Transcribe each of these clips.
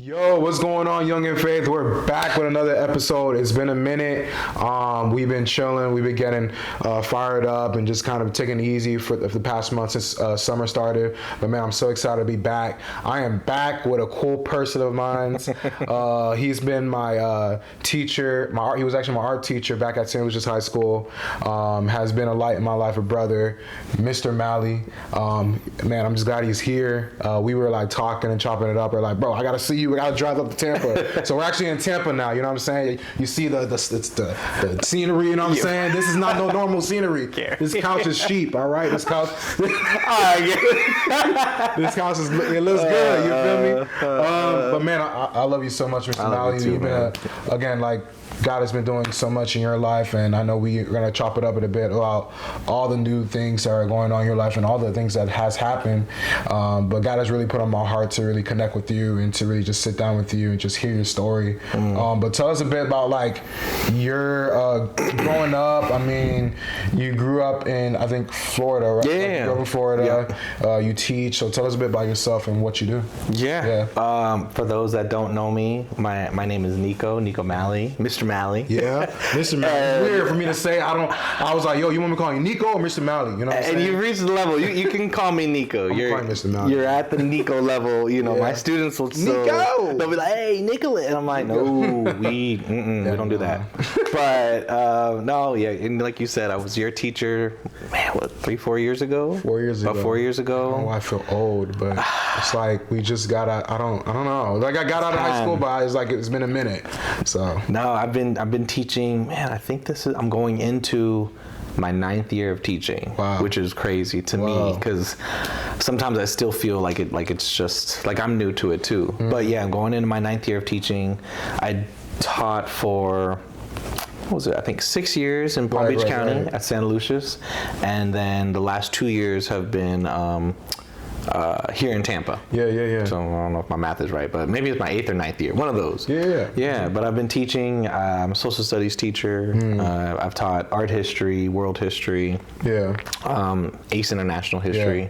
Yo, what's going on, Young in Faith? We're back with another episode. It's been a minute. We've been chilling. We've been getting fired up and just kind of taking it easy for the past month since summer started. But man, I'm so excited to be back. I am back with a cool person of mine. He's been my teacher. He was actually my art teacher back at St. Lucia's High School. Has been a light in my life, a brother, Mr. Maly. Man, I'm just glad he's here. We were like talking and chopping it up. We're like, bro, I gotta see you. We gotta drive up to Tampa. So we're actually in Tampa now. You know what I'm saying? You see the scenery. You know what I'm saying? This is not no normal scenery. This couch is cheap. All right. This couch. This couch is. It looks good. You feel me? But man, I love you so much, Mr. Maly. You've been again like. God has been doing so much in your life, and I know we're going to chop it up in a bit about all the new things that are going on in your life and all the things that has happened. But God has really put on my heart to really connect with you and to really just sit down with you and just hear your story. But tell us a bit about like your growing up. I mean, you grew up in, I think, Florida, right? Yeah. Like you grew up in Florida. Yeah. You teach. So tell us a bit about yourself and what you do. Yeah. For those that don't know me, my name is Nico Maly, Mr. Maly. Yeah, Mr. Maly. Weird for me to say. I was like, yo, you want me to call you Nico or Mr. Maly? You know what I'm saying? And you reached the level. You can call me Nico. You're Mr. Maly. You're at the Nico level. You know, my students will still, Nico. They'll be like, hey, Nicholas. And I'm like, no, we don't do that. But no, yeah. And like you said, I was your teacher, man, what, 3-4 years ago? 4 years ago. About 4 years ago. Oh, I feel old, but it's like we just got out. I don't know. Like I got out of high school, but it's like it's been a minute. So no, I've been teaching. Man, I think I'm going into my 9th year of teaching, which is crazy to me because sometimes I still feel like it's just like I'm new to it too. But yeah, I'm going into my 9th year of teaching. I taught for, what was it? I think 6 years in Palm Beach County at Santa Lucia's, and then the last 2 years have been here in Tampa. Yeah. So I don't know if my math is right, but maybe it's my 8th or 9th year. One of those. Yeah. But I've been teaching. I'm a social studies teacher. I've taught art history, world history. ACE International History.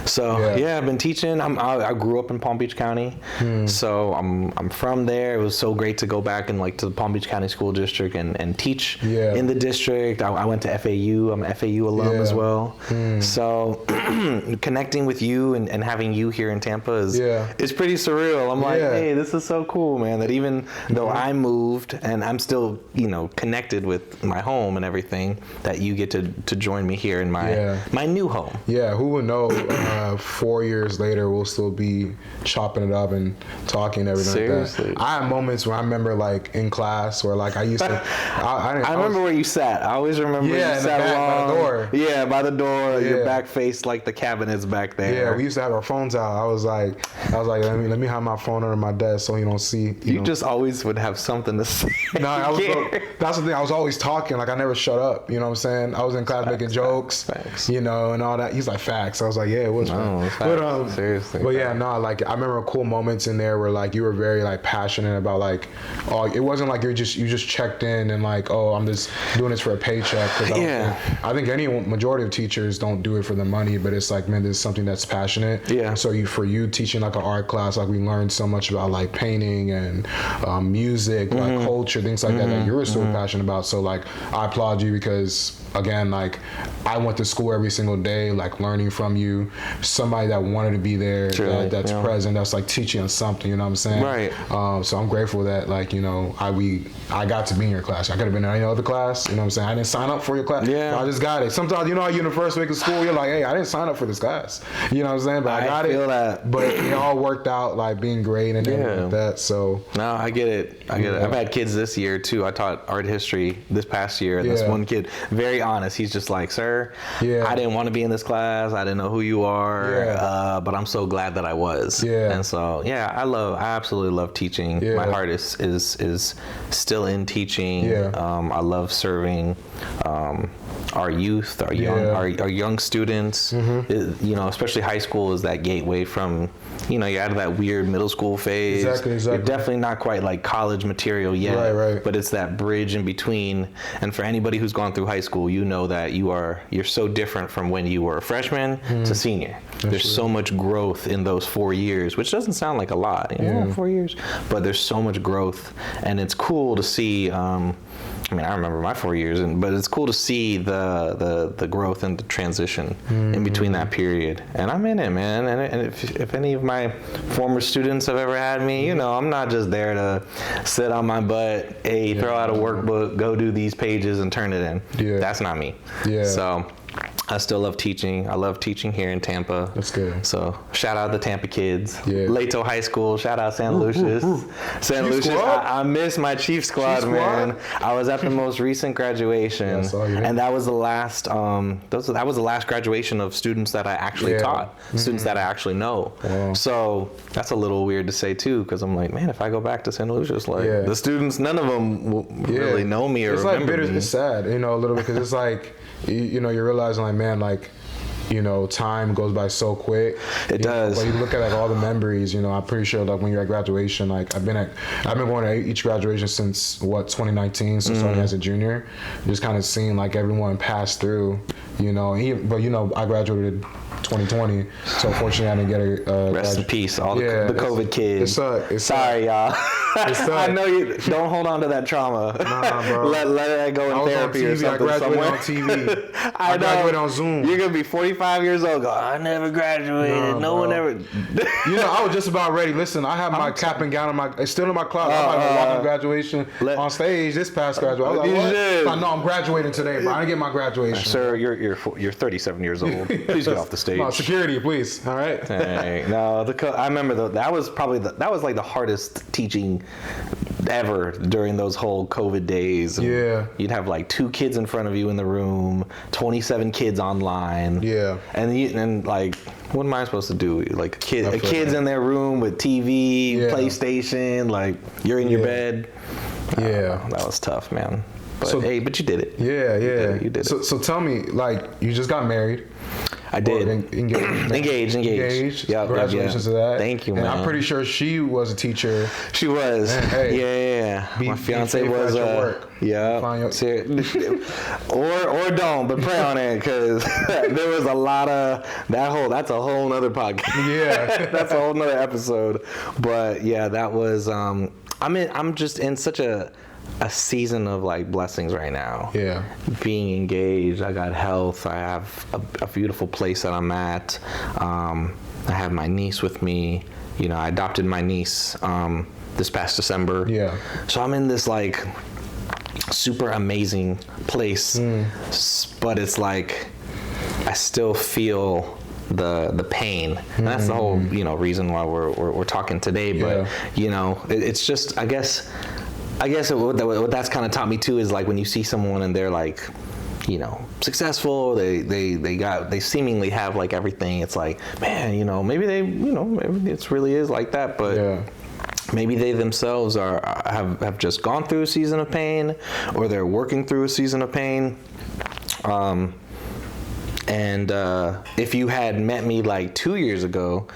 So I've been teaching. I grew up in Palm Beach County, so I'm from there. It was so great to go back and like to the Palm Beach County School District and teach in the district. I went to FAU. I'm an FAU alum as well. So connecting with you and having you here in Tampa is pretty surreal. I'm like, hey, this is so cool, man, that even though I moved and I'm still, connected with my home and everything, that you get to join me here in my new home. Yeah, who would know 4 years later we'll still be chopping it up and talking and everything. Seriously. Like that. I have moments where I remember like in class where like I used to I remember where you sat. I almes remember you sat by the door. Yeah, by the door. Your back faced like the cabinets back there. Yeah, we used to have our phones out. I was like, let me have my phone under my desk so you don't see. You just always would have something to say. No, that's the thing. I was always talking. Like I never shut up. You know what I'm saying? I was in class making jokes. Facts. And all that. He's like, facts. I was like, yeah, it was. But seriously. But yeah, no, like I remember cool moments in there where like you were very like passionate about like, it wasn't like you just checked in and like, oh, I'm just doing this for a paycheck. I think any majority of teachers don't do it for the money, but it's like, man, this is something that's passionate. Yeah. So for you teaching like an art class, like we learned so much about like painting and music, like culture, things like that you were so passionate about. So like I applaud you because again, like I went to school every single day, like learning from you, somebody that wanted to be there, that's present, that's like teaching us something, you know what I'm saying? Right. So I'm grateful that like, I got to be in your class. I could have been in any other class, you know what I'm saying? I didn't sign up for your class. Yeah. I just got it. Sometimes, how you in the first week of school, you're like, hey, I didn't sign up for this class. You know what I'm saying? But I got feel it. That. But it all worked out like being great and everything like that. So no, I get it. I've had kids this year too. I taught art history this past year, and this one kid, very honest, he's just like, sir, I didn't want to be in this class. I didn't know who you are, but I'm so glad that I was. And so I absolutely love teaching. My heart is still in teaching. I love serving our youth, our young students. You know, especially high school is that gateway from, you know, you're out of that weird middle school phase. Exactly. You're definitely not quite like college material yet, right. But it's that bridge in between. And for anybody who's gone through high school, you know that you're so different from when you were a freshman to senior. There's so much growth in those 4 years, which doesn't sound like a lot, you know, 4 years, but there's so much growth, and it's cool to see. I mean, I remember my 4 years, but it's cool to see the growth and the transition in between that period. And I'm in it, man. And if any of my former students have ever had me, you know, I'm not just there to sit on my butt, throw out a workbook, go do these pages and turn it in. Yeah. That's not me. Yeah. So I still love teaching. I love teaching here in Tampa. That's good. So shout out the Tampa kids. Yeah. Lato High School. Shout out San Lucius. San Lucius. I miss my Chief squad, man. I was at the most recent graduation, and that was the last. That was the last graduation of students that I actually taught. Students that I actually know. Wow. So that's a little weird to say too, because I'm like, man, if I go back to San Lucius, like the students, none of them will really know me or remember me. It's sad, you know, a little bit, because it's like, you know, you're realizing like, man, like, you know, time goes by so quick. It does. But you look at like all the memories, you know, I'm pretty sure like when you're at graduation, like I've been going to each graduation since 2019, so starting as a junior, just kind of seeing like everyone pass through, you know, but you know, I graduated 2020, so fortunately I didn't get a rest in peace, all the COVID kids. It sucked. Sorry, y'all. I know you don't hold on to that trauma. Nah, bro. let it go in therapy or something. I graduated on TV. I graduated on Zoom. You're gonna be 45 years old. Go, I never graduated. No one ever. You know, I was just about ready. Listen, I have my cap and gown it's still in my closet. I'm about to walk on graduation on stage this past graduation. I was like, I'm graduating today, bro. I didn't get my graduation. Sir, you're 37 years old. Please get off the stage. No, security, please. All right. Hey, no, I remember that was probably like the hardest teaching ever during those whole COVID days. And you'd have like 2 kids in front of you in the room, 27 kids online. Yeah. And like, what am I supposed to do? Like a kid's in their room with TV, PlayStation, like you're in your bed. Yeah. That was tough, man. But but you did it. Yeah, yeah. You did it. So tell me, like, you just got married. I did. Engaged. Yep, congratulations to that. Thank you, man. And I'm pretty sure she was a teacher. She was. Yeah. My fiance was. Yeah. Or don't, but pray on it, because there was a lot of that's a whole nother podcast. Yeah. That's a whole nother episode. But yeah, that was. I'm just in such a season of like blessings right now. Yeah. Being engaged, I got health, I have a beautiful place that I'm at. I have my niece with me. You know, I adopted my niece this past December. Yeah. So I'm in this like super amazing place, but it's like I still feel the pain. And that's the whole, you know, reason why we're talking today. But you know, it's just I guess what that's kind of taught me too is like when you see someone and they're like, you know, successful, they seemingly have like everything. It's like, man, you know, maybe it really is like that, but maybe they themselves have just gone through a season of pain, or they're working through a season of pain. And if you had met me like 2 years ago,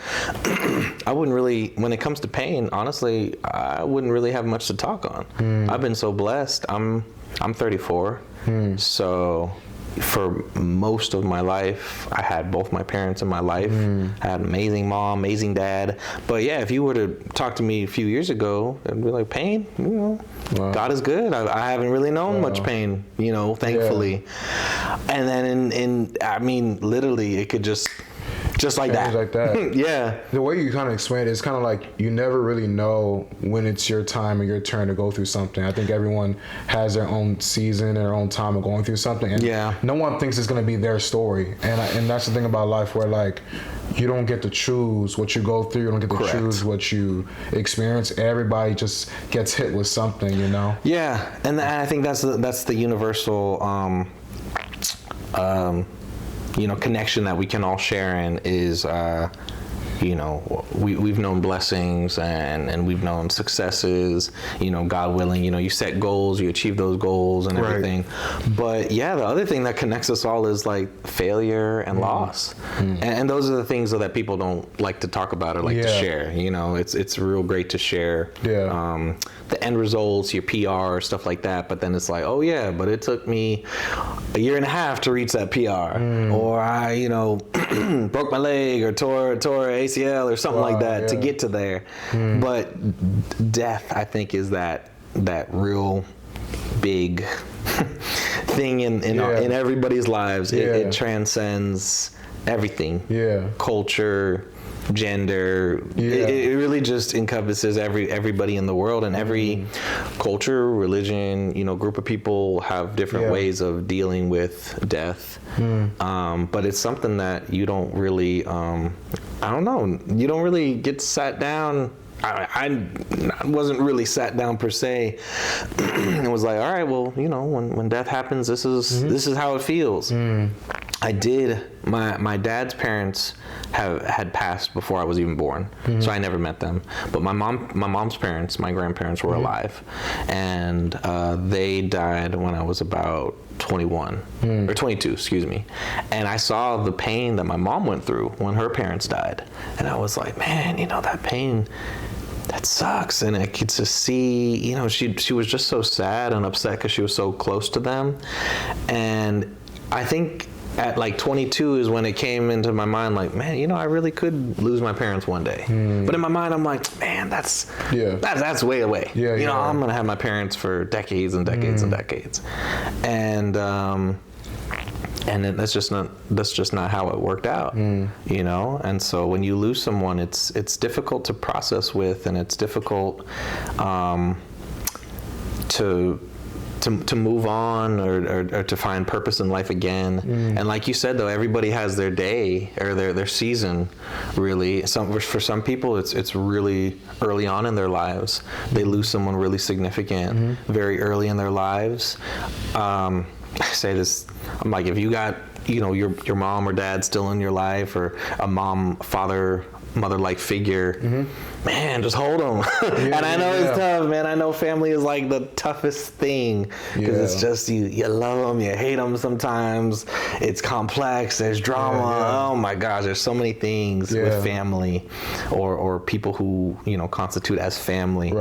I wouldn't really, when it comes to pain, honestly, I wouldn't really have much to talk on. I've been so blessed. I'm 34. So for most of my life, I had both my parents in my life. I had an amazing mom, amazing dad. But yeah, if you were to talk to me a few years ago, it'd be like, pain, you know, God is good. I haven't really known much pain, you know, thankfully. And then I mean, literally, it could just like that. Like that. Yeah. The way you kind of explain it, it's kind of like you never really know when it's your time or your turn to go through something. I think everyone has their own season, their own time of going through something. And no one thinks it's going to be their story. And that's the thing about life, where like you don't get to choose what you go through. You don't get to choose what you experience. Everybody just gets hit with something, you know? Yeah. And I think that's the universal you know, connection that we can all share in is you know, we've known blessings and we've known successes, you know, God willing, you know, you set goals, you achieve those goals and everything. But yeah, the other thing that connects us all is like failure and loss. And those are the things that people don't like to talk about or like to share. You know, it's real great to share the end results, your PR, stuff like that. But then it's like, oh yeah, but it took me a year and a half to reach that PR, or I, you know, broke my leg or tore ACL or something like that to get to there. But death, I think, is that real big thing in everybody's lives. It transcends everything. Culture, gender. It really just encompasses everybody in the world, and every culture, religion, you know, group of people have different ways of dealing with death. But it's something that you don't really I don't know, you don't really get sat down. I wasn't really sat down per se and was like, all right, well, you know, when death happens, this is how it feels. I did. My dad's parents had passed before I was even born, so I never met them. But my mom's parents, my grandparents, were alive, and they died when I was about 21 or 22, excuse me. And I saw the pain that my mom went through when her parents died, and I was like, man, you know, that pain, that sucks. And I could just see, you know, she was just so sad and upset because she was so close to them. And I think at like 22 is when it came into my mind, like, man, you know, I really could lose my parents one day. But in my mind, I'm like, man, that's way away. You know, I'm gonna have my parents for decades and decades and decades, and that's just not how it worked out. You know, and so when you lose someone, it's difficult to process with, and it's difficult to move on or to find purpose in life again. And like you said, though, everybody has their day or their season, really. For some people, it's really early on in their lives. They lose someone really significant very early in their lives. I say this, I'm like, if you got, you know, your mom or dad still in your life, or a mother-like figure, man, just hold them. And I know it's tough, man. I know family is like the toughest thing, because it's just you love them, you hate them sometimes. It's complex. There's drama. Oh my gosh, there's so many things with family, or people who, you know, constitute as family,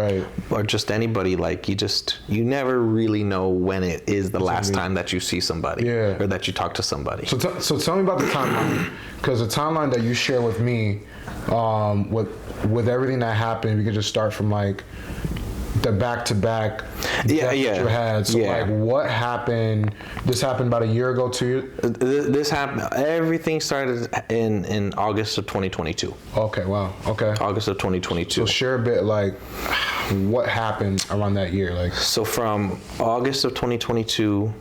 or just anybody. Like you never really know when it is the last time that you see somebody or that you talk to somebody. So tell me about the timeline, because the timeline that you share with me, with everything that happened, we could just start from like the back-to-back that you had. So like, what happened? This happened about a year ago, 2 years? This happened, everything started in August of 2022. Okay, wow, okay. August of 2022. So share a bit, like, what happened around that year? Like, so from August of 2022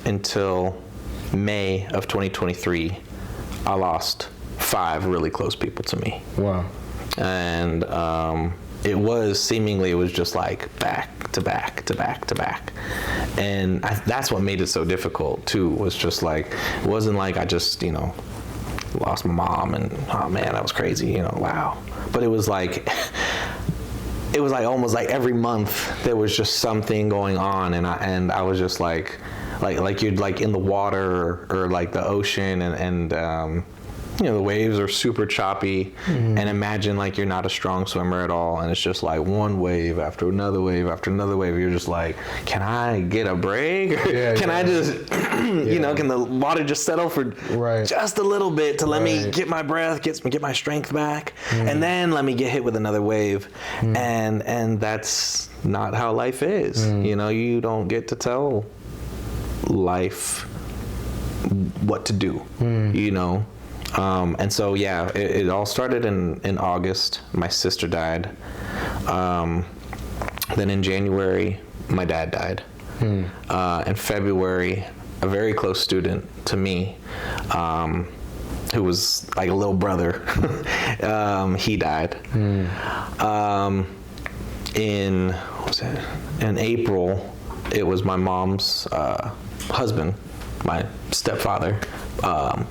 until May of 2023, I lost 5 really close people to me. Wow. And it was just like back to back to back to back. And that's what made it so difficult too, was just like, it wasn't like I just, you know, lost my mom and, oh man, that was crazy, you know, wow. But it was like almost like every month there was just something going on, and I was just like you're like in the water or like the ocean, and you know, the waves are super choppy, and imagine like you're not a strong swimmer at all, and it's just like one wave after another wave after another wave. You're just like, can I get a break? Can I just, you know, can the water just settle for just a little bit to let me get my breath, get my strength back, and then let me get hit with another wave. And that's not how life is. You know, you don't get to tell life what to do, you know. And so, yeah, it all started in August. My sister died. Then in January, my dad died. In February, a very close student to me, who was like a little brother, he died. In April, it was my mom's husband, my stepfather.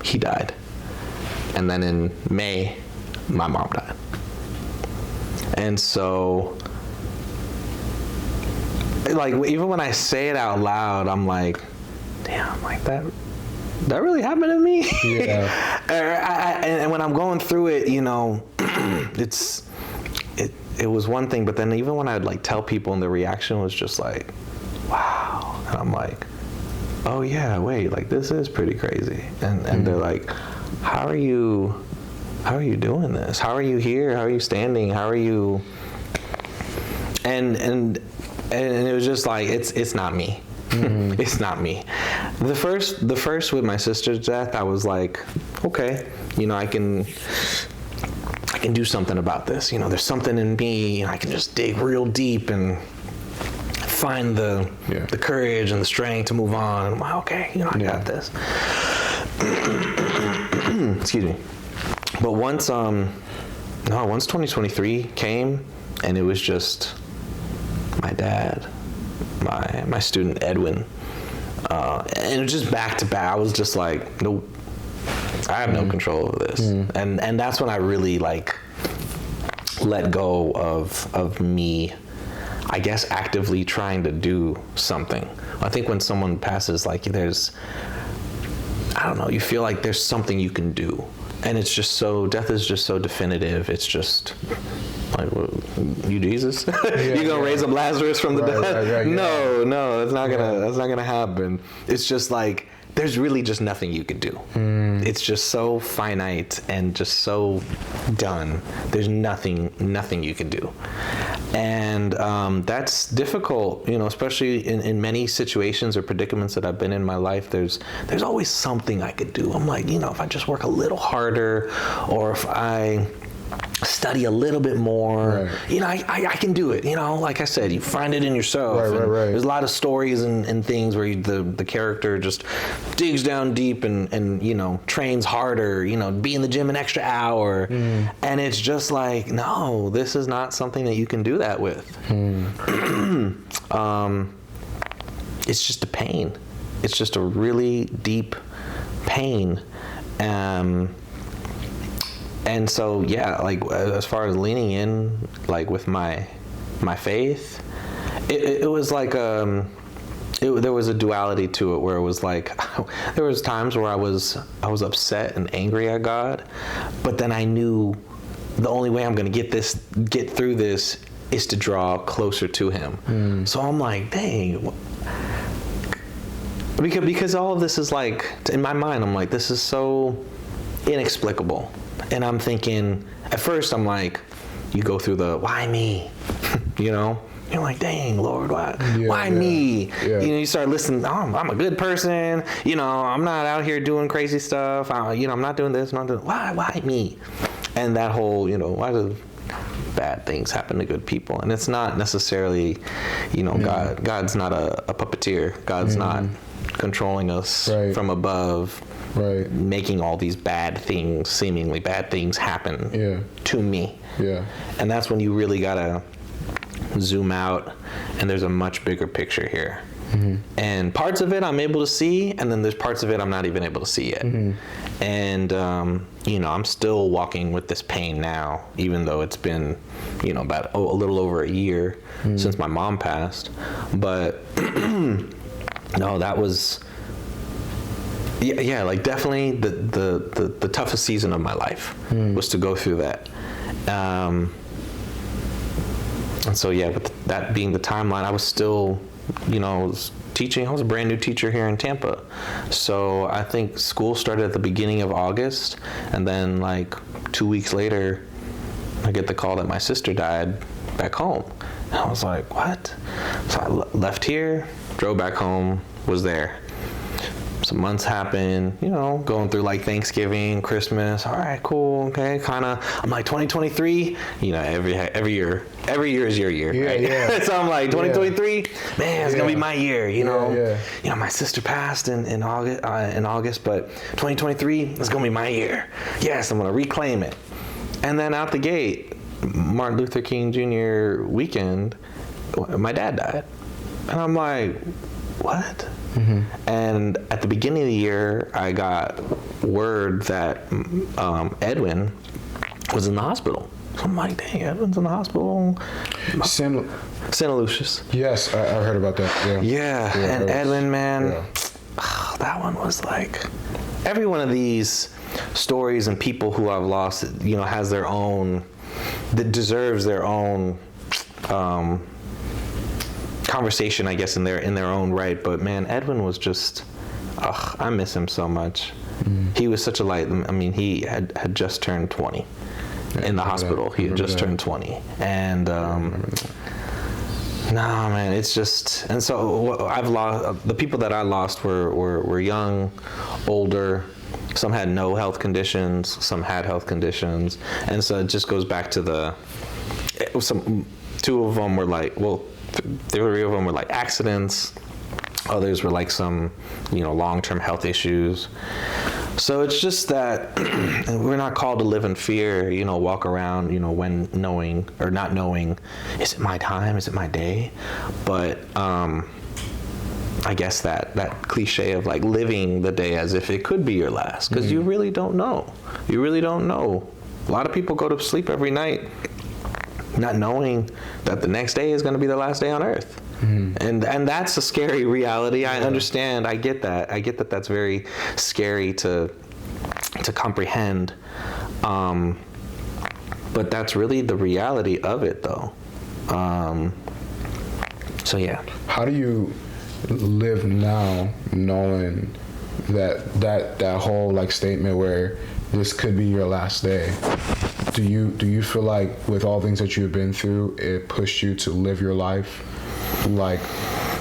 He died. And then in May, my mom died. And so, like, even when I say it out loud, I'm like, damn, like that really happened to me? Yeah. And when I'm going through it, you know, it was one thing, but then even when I'd like tell people and the reaction was just like, wow. And I'm like, oh yeah, wait, like this is pretty crazy. And they're like, how are you doing this? How are you here? How are you standing? How are you? And it was just like, it's not me. Mm-hmm. It's not me. The first with my sister's death, I was like, okay, you know, I can do something about this. You know, there's something in me, and I can just dig real deep and find the courage and the strength to move on. And I'm like, okay, you know, I got this. Excuse me. But once 2023 came, and it was just my dad, my student Edwin, and it was just back to back. I was just like, nope, I have no control over this. And that's when I really like let go of me, I guess, actively trying to do something. I think when someone passes, like I don't know, you feel like there's something you can do. And it's just death is just so definitive. It's just like, you Jesus? You gonna raise up Lazarus from the dead? Right, no, that's not gonna happen. It's just like, there's really just nothing you can do. It's just so finite and just so done. There's nothing you can do. And that's difficult, you know, especially in many situations or predicaments that I've been in my life. There's always something I could do. I'm like, you know, if I just work a little harder, or if I study a little bit more, you know, I can do it. You know, like I said, you find it in yourself. Right. There's a lot of stories and things where the character just digs down deep and you know, trains harder, you know, be in the gym an extra hour. And it's just like, no, this is not something that you can do that with. It's just a pain. It's just a really deep pain. And so, yeah, like as far as leaning in, like with my faith, it was like there was a duality to it, where it was like there was times where I was upset and angry at God, but then I knew the only way I'm going to get through this is to draw closer to Him. So I'm like, dang, because all of this is like, in my mind, I'm like, this is so inexplicable. And I'm thinking, at first I'm like, you go through the, why me? You know? You're like, dang, Lord, why me? Yeah. You know, you start listening, I'm a good person. You know, I'm not out here doing crazy stuff. You know, I'm not doing this, why me? And that whole, you know, why do bad things happen to good people? And it's not necessarily, you know, God's not a puppeteer. God's not controlling us from above. Making all these bad things, seemingly bad things, happen to me. And that's when you really gotta zoom out, and there's a much bigger picture here. And parts of it I'm able to see, and then there's parts of it I'm not even able to see yet. And you know, I'm still walking with this pain now, even though it's been, you know, about a little over a year since my mom passed. But no, that was, yeah, like definitely the toughest season of my life was to go through that. And so, yeah, with that being the timeline, I was still, you know, I was teaching. I was a brand new teacher here in Tampa. So I think school started at the beginning of August, and then like 2 weeks later, I get the call that my sister died back home. And I was like, what? So I left here, drove back home, was there. Some months happen, you know, going through like Thanksgiving, Christmas. All right, cool, okay, kind of. I'm like 2023, you know, every year is your year, right? So I'm like 2023, man, it's gonna be my year, you know. You know, my sister passed in August, but 2023 is gonna be my year. Yes, I'm gonna reclaim it. And then out the gate, Martin Luther King Jr. weekend, my dad died, and I'm like, what? And at the beginning of the year, I got word that Edwin was in the hospital. So I'm like, dang, Edwin's in the hospital. Santa Lucius. Yes, I heard about that. Yeah, and Edwin, man, that one was like, every one of these stories and people who I've lost, has their own, that deserves their own conversation, I guess, in their own right. But man, Edwin was just, I miss him so much. He was such a light. I mean, he had just turned 20 in the hospital. He had just turned 20, and nah, man, it's just. And so I've lost, the people that I lost were young, older. Some had no health conditions. Some had health conditions, and so it just goes back to two of them were like, well, 3 of them were like accidents. Others were like some, long-term health issues. So it's just that we're not called to live in fear, walk around, when knowing or not knowing, is it my time? Is it my day? But I guess that cliche of like living the day as if it could be your last, because you really don't know. You really don't know. A lot of people go to sleep every night not knowing that the next day is going to be their last day on earth. And that's a scary reality. I understand. I get that that's very scary to comprehend. But that's really the reality of it, though. So yeah. How do you live now knowing that whole like statement where this could be your last day? Do you feel like with all things that you've been through, it pushed you to live your life like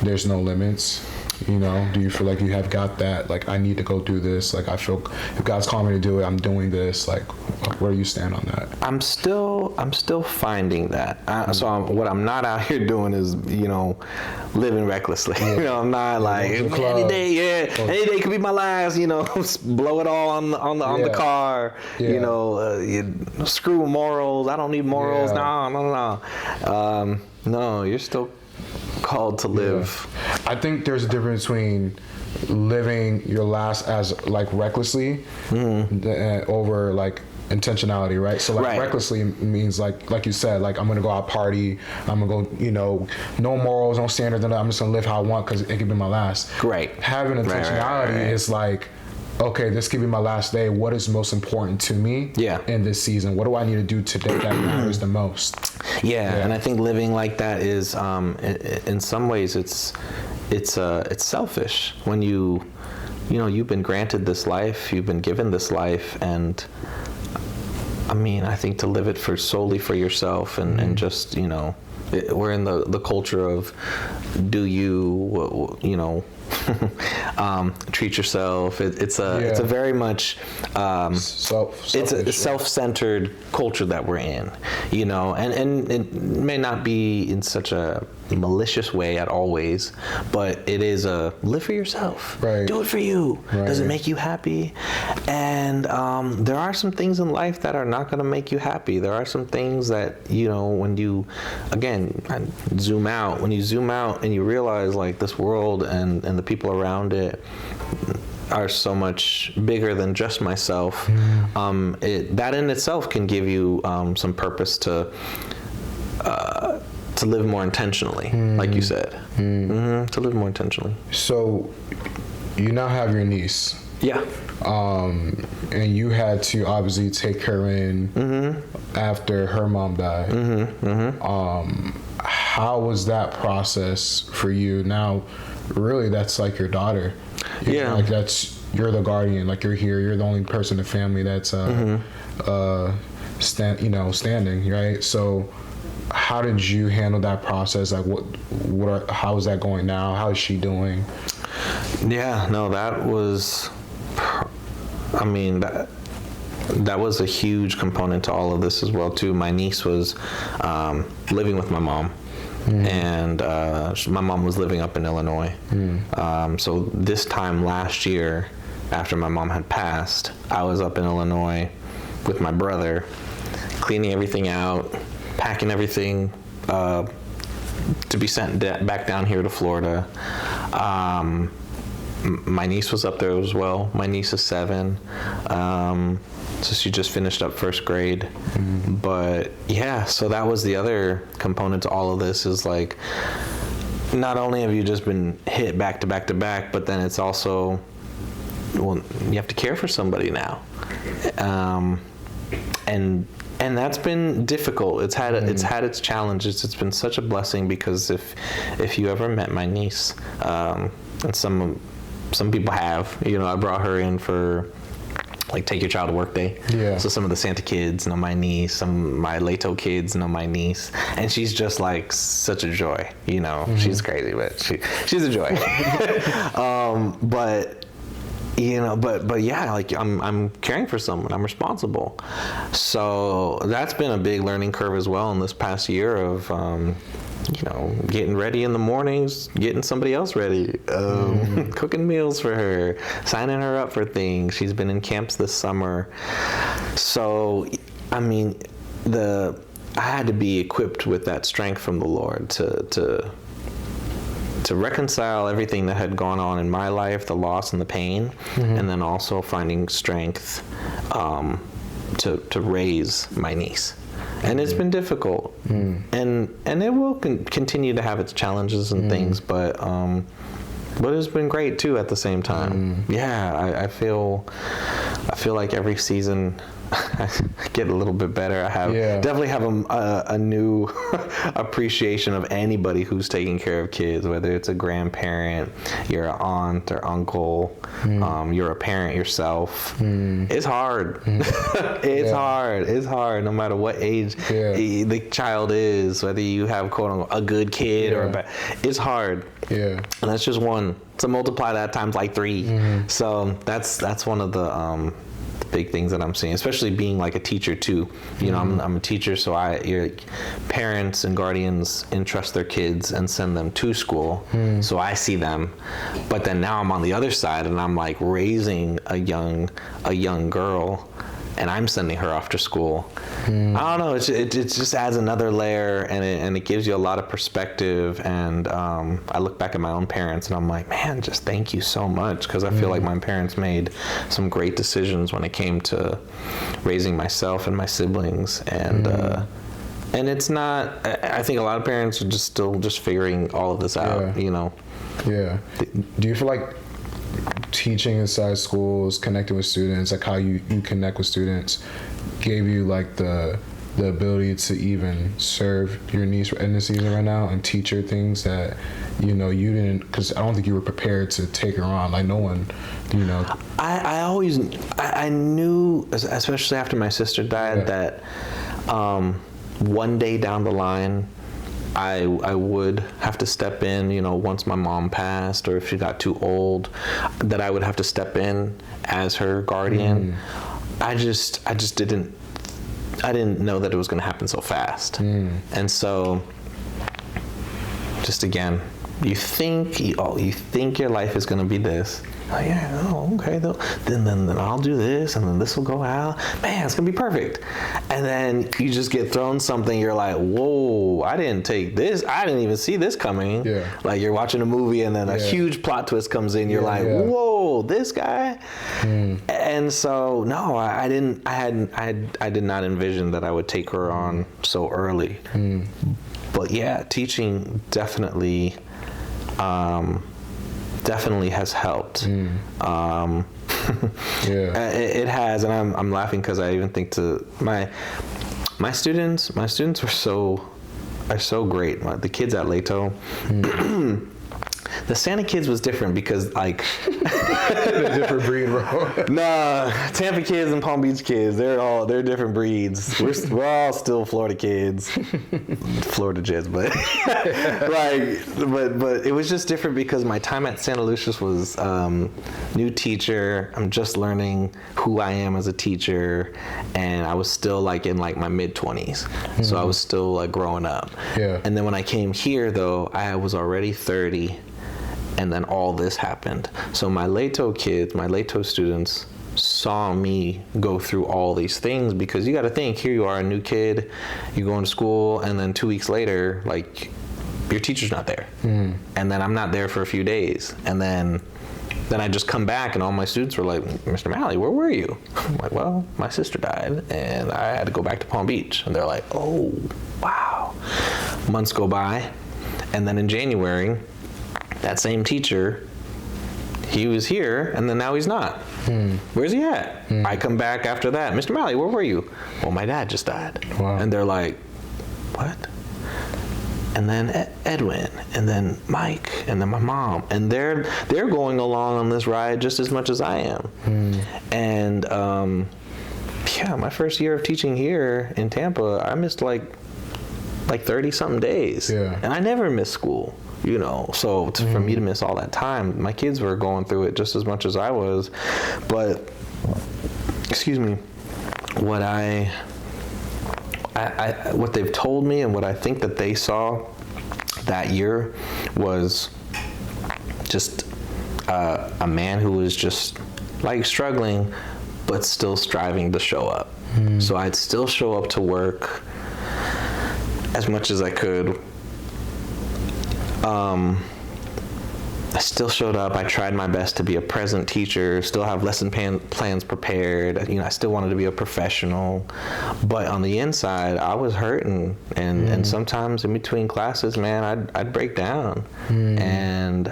there's no limits? Do you feel like you have got that, like, I need to go do this, like, I feel if God's calling me to do it, I'm doing this, like, where do you stand on that? I'm still finding that. What I'm not out here doing is, living recklessly. I'm not like, any day could be my last, blow it all on the car, screw morals, I don't need morals, no. No, you're still called to live. I think there's a difference between living your last as like recklessly over like intentionality, right? So like recklessly means like you said, like I'm gonna go out party, I'm gonna go, no morals, no standards, I'm just gonna live how I want because it could be my last. Right. Having intentionality is like, okay, this could be my last day. What is most important to me in this season? What do I need to do today that matters the most? Yeah, and I think living like that is, in some ways, it's selfish when you've been granted this life, you've been given this life, and I mean, I think to live it solely for yourself and just we're in the culture of do you treat yourself. It's a very much it's a self-centered culture that we're in, and it may not be in such a malicious way at always, but it is a live for yourself. Right. Do it for you. Right. Does it make you happy? And there are some things in life that are not going to make you happy. There are some things that when you zoom out and you realize like this world and the people around it are so much bigger than just myself. That in itself can give you some purpose to live more intentionally, like you said. To live more intentionally. So you now have your niece. Yeah. And you had to obviously take her in after her mom died. How was that process for you? Now, really, that's like your daughter. Like you're the guardian. Like you're here. You're the only person in the family that's standing, right? So how did you handle that process? Like how is that going now? How is she doing? Yeah, no, that was, that was a huge component to all of this as well too. My niece was living with my mom. And my mom was living up in Illinois. So this time last year, after my mom had passed, I was up in Illinois with my brother, cleaning everything out, packing everything to be sent back down here to Florida. My niece was up there as well. My niece is 7. So she just finished up first grade. But yeah, so that was the other component to all of this, is like, not only have you just been hit back to back to back, but then it's also, well, you have to care for somebody now. And that's been difficult. It's had its challenges. It's been such a blessing, because if you ever met my niece, and some people have, I brought her in for like Take Your Child to Work Day. Yeah. So some of the Santa kids know my niece, some of my Leto kids know my niece, and she's just like such a joy. She's crazy, but she's a joy. But yeah, like I'm caring for someone. I'm responsible. So that's been a big learning curve as well in this past year of, getting ready in the mornings, getting somebody else ready, cooking meals for her, signing her up for things. She's been in camps this summer. So, I mean, I had to be equipped with that strength from the Lord to reconcile everything that had gone on in my life, the loss and the pain, and then also finding strength to raise my niece. And it's been difficult, and it will continue to have its challenges and things, but it's been great too at the same time. Yeah, I feel like every season I get a little bit better. Definitely have a new appreciation of anybody who's taking care of kids, whether it's a grandparent, you're an aunt or uncle, you're a parent yourself. It's hard. It's hard no matter what age the child is, whether you have quote unquote a good kid or a bad. It's hard. And that's just one. So multiply that times like 3. So that's one of the big things that I'm seeing, especially being like a teacher too. I'm a teacher, so your parents and guardians entrust their kids and send them to school. So I see them, but then now I'm on the other side and I'm like raising a young girl, and I'm sending her off to school. I don't know. It just adds another layer, and it gives you a lot of perspective. And I look back at my own parents, and I'm like, man, just thank you so much, because I feel like my parents made some great decisions when it came to raising myself and my siblings. And it's not. I think a lot of parents are still figuring all of this out. Yeah. Do you feel like teaching inside schools, connecting with students, like how you connect with students, gave you like the ability to even serve your niece in the season right now and teach her things that you didn't, because I don't think you were prepared to take her on, like no one. I knew, especially after my sister died, that one day down the line I would have to step in, once my mom passed, or if she got too old, that I would have to step in as her guardian. I didn't know that it was going to happen so fast. And so, just again, you think your life is going to be this. Okay. Then I'll do this, and then this will go out. Man, it's gonna be perfect. And then you just get thrown something. You're like, whoa! I didn't take this. I didn't even see this coming. Yeah. Like you're watching a movie, and then a huge plot twist comes in. You're like, whoa! This guy. And so no, I didn't. I did not envision that I would take her on so early. But yeah, teaching definitely has helped. It has, and I'm laughing because I even think to my students are so great. The kids at Leto, the Santa kids was different because like a different breed, bro. Nah, Tampa kids and Palm Beach kids, they're different breeds. We're all still Florida kids, Florida Jets, but but it was just different because my time at Santa Lucia's was new teacher. I'm just learning who I am as a teacher, and I was still like in like my mid-20s, so I was still like growing up. And then when I came here, though, I was already 30. And then all this happened. So my Leto students saw me go through all these things, because you got to think, here you are, a new kid, you go into school, and then 2 weeks later, like your teacher's not there. And then I'm not there for a few days. And then I just come back and all my students were like, Mr. Maly, where were you? I'm like, well, my sister died and I had to go back to Palm Beach. And they're like, oh, wow. Months go by. And then in January, that same teacher, he was here and then now he's not. Where's he at? I come back after that. Mr. Maly, where were you? Well, my dad just died. Wow. And they're like, what? And then Edwin, and then Mike, and then my mom, and they're going along on this ride just as much as I am. And my first year of teaching here in Tampa, I missed like 30 something days, and I never missed school. So for me to miss all that time, my kids were going through it just as much as I was. But what what they've told me and what I think that they saw that year was just a man who was just like struggling, but still striving to show up. So I'd still show up to work as much as I could. I still showed up. I tried my best to be a present teacher, still have lesson plans prepared. I still wanted to be a professional. But on the inside, I was hurting. And sometimes in between classes, man, I'd break down. And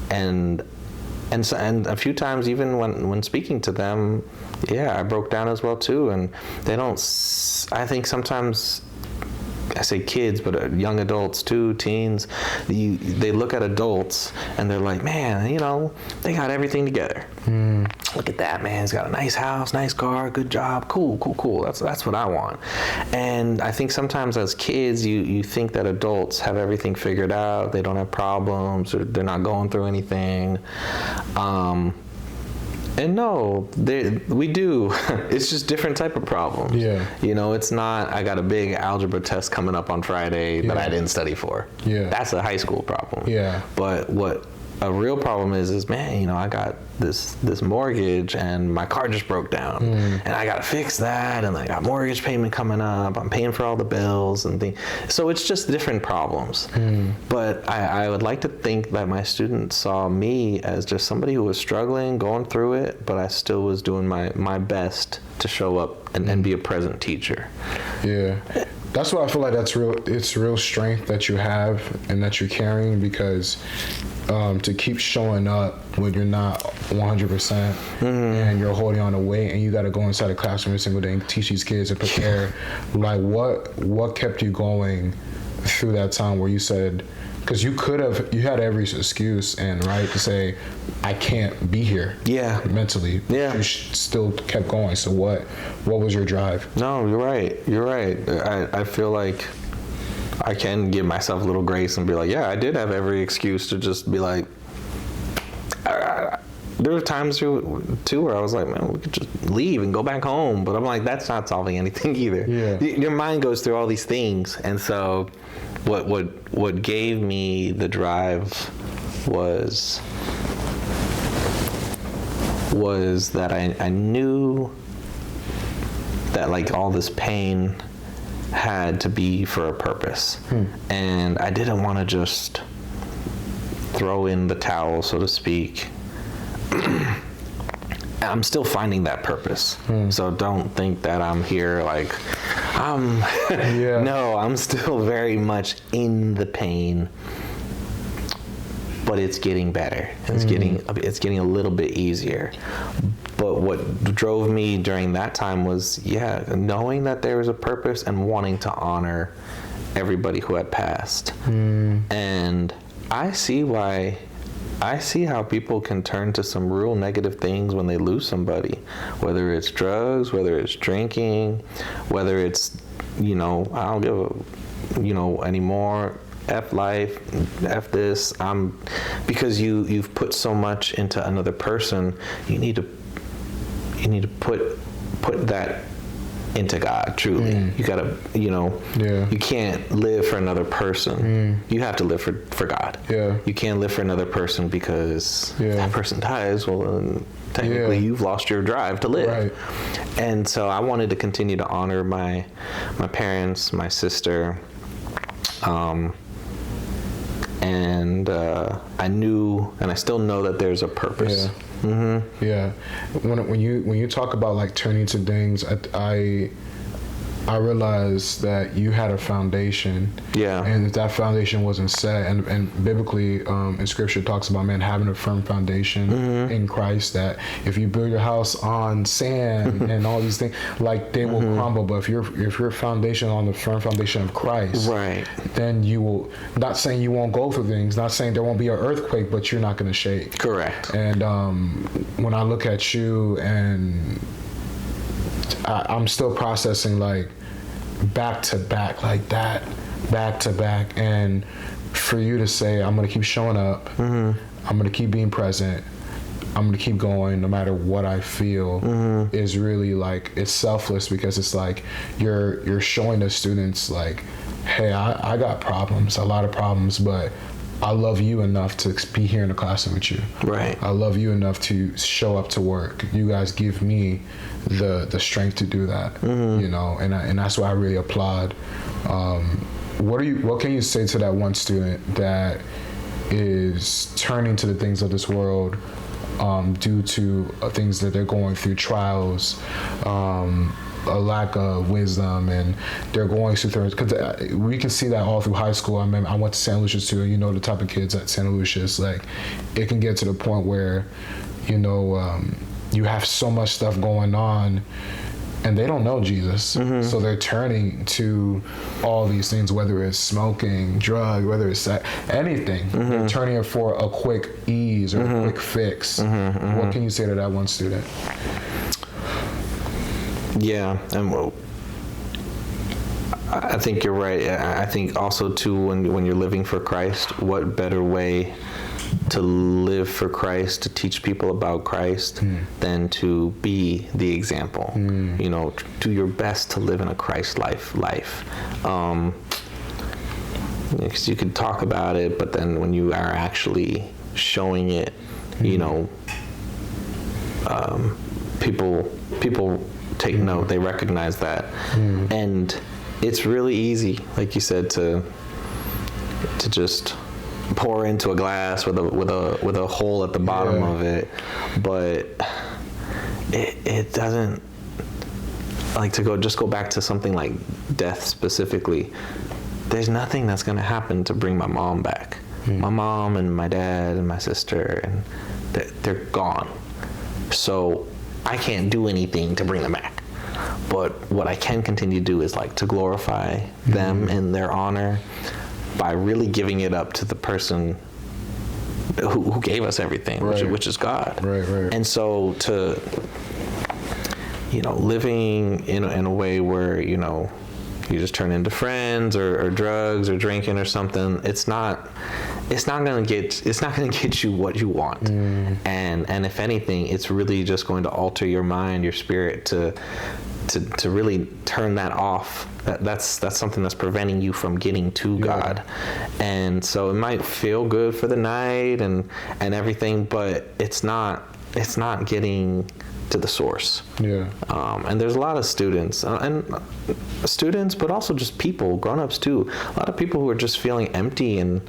a few times even when speaking to them, I broke down as well too. And they don't, I think sometimes, I say kids, but young adults too, teens, they look at adults and they're like, man, they got everything together. Look at that, man. He's got a nice house, nice car, good job, cool. That's what I want. And I think sometimes as kids, you think that adults have everything figured out. They don't have problems, or they're not going through anything. And no, we do. It's just different type of problems. It's not, I got a big algebra test coming up on Friday that I didn't study for. That's a high school problem. But what a real problem is man, I got this mortgage and my car just broke down and I got to fix that, and I got mortgage payment coming up. I'm paying for all the bills and things. So it's just different problems. But I would like to think that my students saw me as just somebody who was struggling, going through it, but I still was doing my best to show up and be a present teacher. That's why I feel like it's real strength that you have and that you're carrying, because to keep showing up when you're not 100% and you're holding on to weight, and you got to go inside the classroom every single day and teach these kids and prepare. Like what kept you going through that time where you said, because you had every excuse and right to say, I can't be here. Mentally. You still kept going. So what was your drive? No, you're right. I feel like I can give myself a little grace and be like, I did have every excuse to just be like, there were times too where I was like, man, we could just leave and go back home. But I'm like, that's not solving anything either. Your mind goes through all these things. And so what gave me the drive was that I knew that like all this pain had to be for a purpose. And I didn't want to just throw in the towel, so to speak. I'm still finding that purpose. So don't think that I'm here like, no, I'm still very much in the pain, but it's getting better. It's getting a little bit easier. But what drove me during that time was, knowing that there was a purpose and wanting to honor everybody who had passed. And I see how people can turn to some real negative things when they lose somebody, whether it's drugs, whether it's drinking, whether it's, I don't give anymore, F life, F this, because you've put so much into another person, you need to put that into God, truly. You gotta, you can't live for another person. You have to live for God. You can't live for another person, because if that person dies, well, then technically you've lost your drive to live. And so I wanted to continue to honor my parents, my sister, and I knew, and I still know that there's a purpose. Yeah. When you talk about like turning to things, I realized that you had a foundation. Yeah. And if that foundation wasn't set, and biblically, in scripture talks about, man, having a firm foundation in Christ, that if you build your house on sand and all these things, like they will crumble. But if your foundation on the firm foundation of Christ, right, then you will, not saying you won't go through things, not saying there won't be an earthquake, but you're not going to shake. Correct. And when I look at you, and I'm still processing like back to back like that, back to back, and for you to say, I'm gonna keep showing up, I'm gonna keep being present, I'm gonna keep going no matter what I feel, is really like, it's selfless, because it's like you're showing the students like, hey, I got problems, a lot of problems, but I love you enough to be here in the classroom with you. Right. I love you enough to show up to work. You guys give me the strength to do that. You know, and that's why I really applaud. What can you say to that one student that is turning to the things of this world due to things that they're going through, trials, a lack of wisdom, and they're going through things, because we can see that all through high school. I mean, I went to St. Lucia's too, and you know the type of kids at St. Lucia's, like it can get to the point where, you know, you have so much stuff going on and they don't know Jesus. So they're turning to all these things, whether it's smoking, drug, whether it's anything. They're turning it for a quick ease or a quick fix. What can you say to that one student? Yeah, and well, I think you're right. I think also too, when you're living for Christ, what better way to live for Christ, to teach people about Christ, than to be the example. You know, do your best to live in a Christ life. Because you could talk about it, but then when you are actually showing it, you know, people take note, they recognize that. And it's really easy, like you said, to just pour into a glass with a hole at the bottom of it, but it doesn't, like, to go back to something like death specifically. There's nothing that's going to happen to bring my mom back. My mom and my dad and my sister, and they're gone. So I can't do anything to bring them back. But what I can continue to do is like to glorify them in their honor by really giving it up to the person who gave us everything, which is God. Right. And so to, you know, living in a way where, you know, you just turn into friends or drugs or drinking or something, it's not gonna get you what you want. And if anything, it's really just going to alter your mind, your spirit, to really turn that off. That's something that's preventing you from getting to God. And so it might feel good for the night and everything, but it's not getting to the source. And there's a lot of students, but also just people, grown-ups too. A lot of people who are just feeling empty and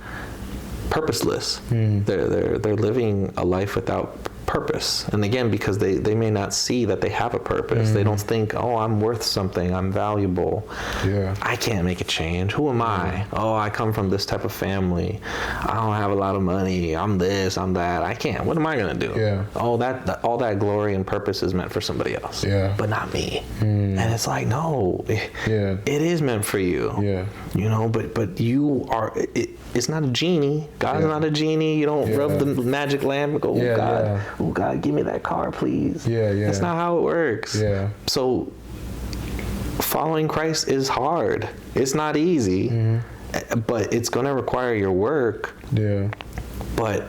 purposeless. They're living a life without purpose. And again, because they may not see that they have a purpose. They don't think, oh, I'm worth something, I'm valuable. I can't make a change. Who am I? Oh, I come from this type of family. I don't have a lot of money. I'm this, I'm that. I can't. What am I gonna do? All that glory and purpose is meant for somebody else, but not me. And it's like, no, it is meant for you. You know, but you are. It's not a genie. God's not a genie. You don't rub the magic lamp and go, oh God. Oh God, give me that car, please. That's not how it works. So following Christ is hard. It's not easy, but it's going to require your work. But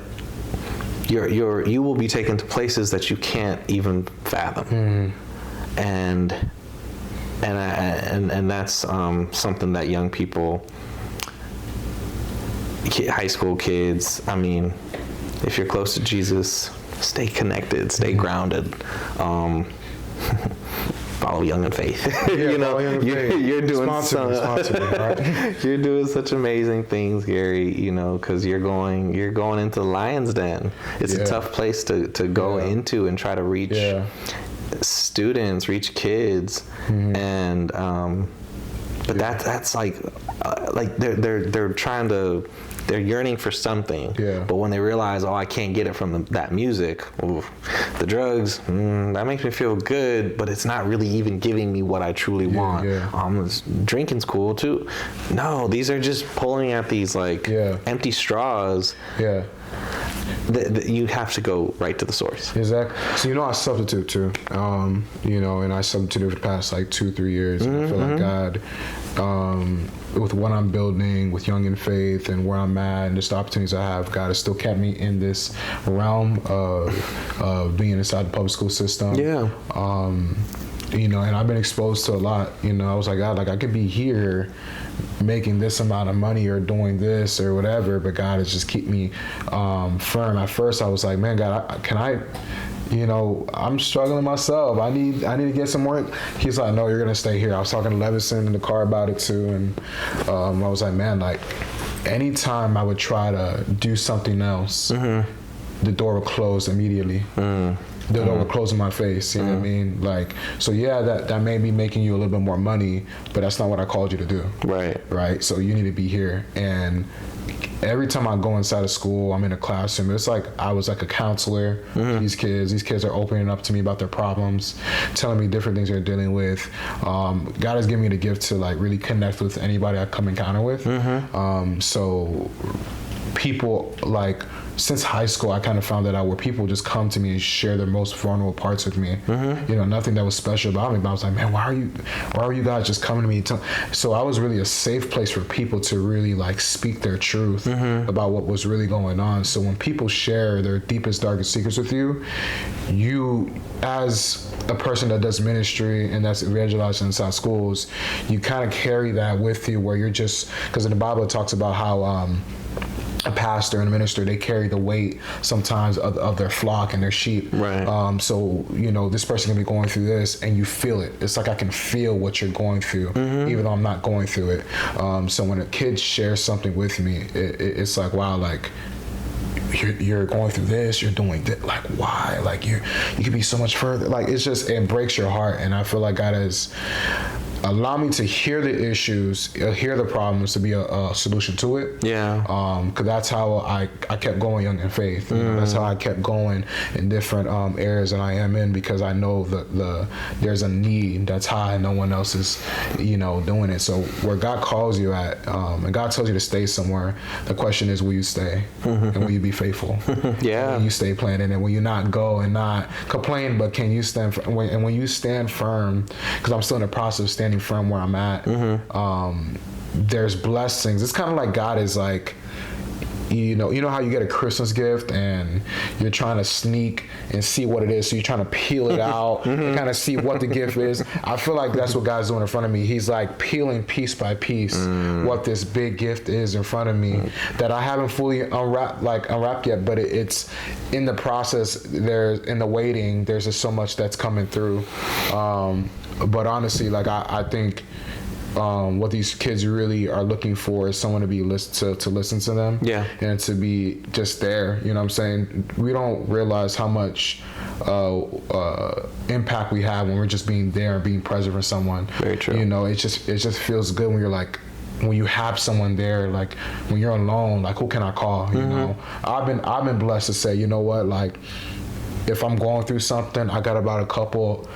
you will be taken to places that you can't even fathom. And that's something that young people, high school kids, I mean, if you're close to Jesus, stay connected, stay grounded. follow Young in Faith. Yeah, you're doing right? You're doing such amazing things, Gary. Because you're going into the lion's den. It's a tough place to go into and try to reach students, reach kids, and but that's like they're trying to. They're yearning for something, but when they realize, I can't get it from that music, the drugs, that makes me feel good, but it's not really even giving me what I truly want. Drinking's cool too. No, these are just pulling at these empty straws. You have to go right to the source. Exactly. So I substitute too. And I substituted for the past 2-3 years. And I feel like God, with what I'm building, with Young in Faith, and where I'm at, and just the opportunities I have, God has still kept me in this realm of being inside the public school system. And I've been exposed to a lot. I was like, God, I could be here making this amount of money or doing this or whatever, but God has just keep me firm. At first I was like, man, God, can I I'm struggling myself. I need to get some work. He's like, no, you're gonna stay here. I was talking to Levison in the car about it too, and I was like, man, anytime I would try to do something else, the door would close immediately. The door would close in my face, you know what I mean? So that may be making you a little bit more money, but that's not what I called you to do. Right? So you need to be here. And every time I go inside of school, I'm in a classroom, it's like I was like a counselor to these kids. These kids are opening up to me about their problems, telling me different things they're dealing with. God has given me the gift to really connect with anybody I come encounter with. So people since high school, I kind of found that out where people just come to me and share their most vulnerable parts with me. Nothing that was special about me, but I was like, man, why are you guys just coming to me? So I was really a safe place for people to really speak their truth about what was really going on. So when people share their deepest, darkest secrets with you, as a person that does ministry and that's evangelizing inside schools, you kind of carry that with you, where you're just, because in the Bible it talks about how a pastor and a minister, they carry the weight sometimes of their flock and their sheep. So this person can be going through this and you feel it. It's like I can feel what you're going through, even though I'm not going through it. So when a kid shares something with me, it's like, wow, you're going through this, you're doing this, why? You could be so much further. It breaks your heart. And I feel like God has allowed me to hear the issues, hear the problems, to be a solution to it. Because that's how I kept going Young in Faith. That's how I kept going in different areas that I am in, because I know there's a need that's high and no one else is doing it. So where God calls you at, and God tells you to stay somewhere, the question is, will you stay? And will you be faithful? Will you stay planted? And will you not go and not complain, but can you stand and when you stand firm, because I'm still in the process of standing firm where I'm at, there's blessings. It's kind of like God is you know how you get a Christmas gift and you're trying to sneak and see what it is, so you're trying to peel it out and kind of see what the gift is. I feel like that's what God's doing in front of me. He's peeling piece by piece what this big gift is in front of me that I haven't fully unwrapped yet, but it's in the process. There's in the waiting, there's just so much that's coming through. But honestly, I think what these kids really are looking for is someone to be to listen to them, and to be just there. You know what I'm saying? We don't realize how much impact we have when we're just being there and being present for someone. Very true. It just feels good when you're when you have someone there, when you're alone, who can I call? I've been blessed to say, you know what, if I'm going through something, I got about a couple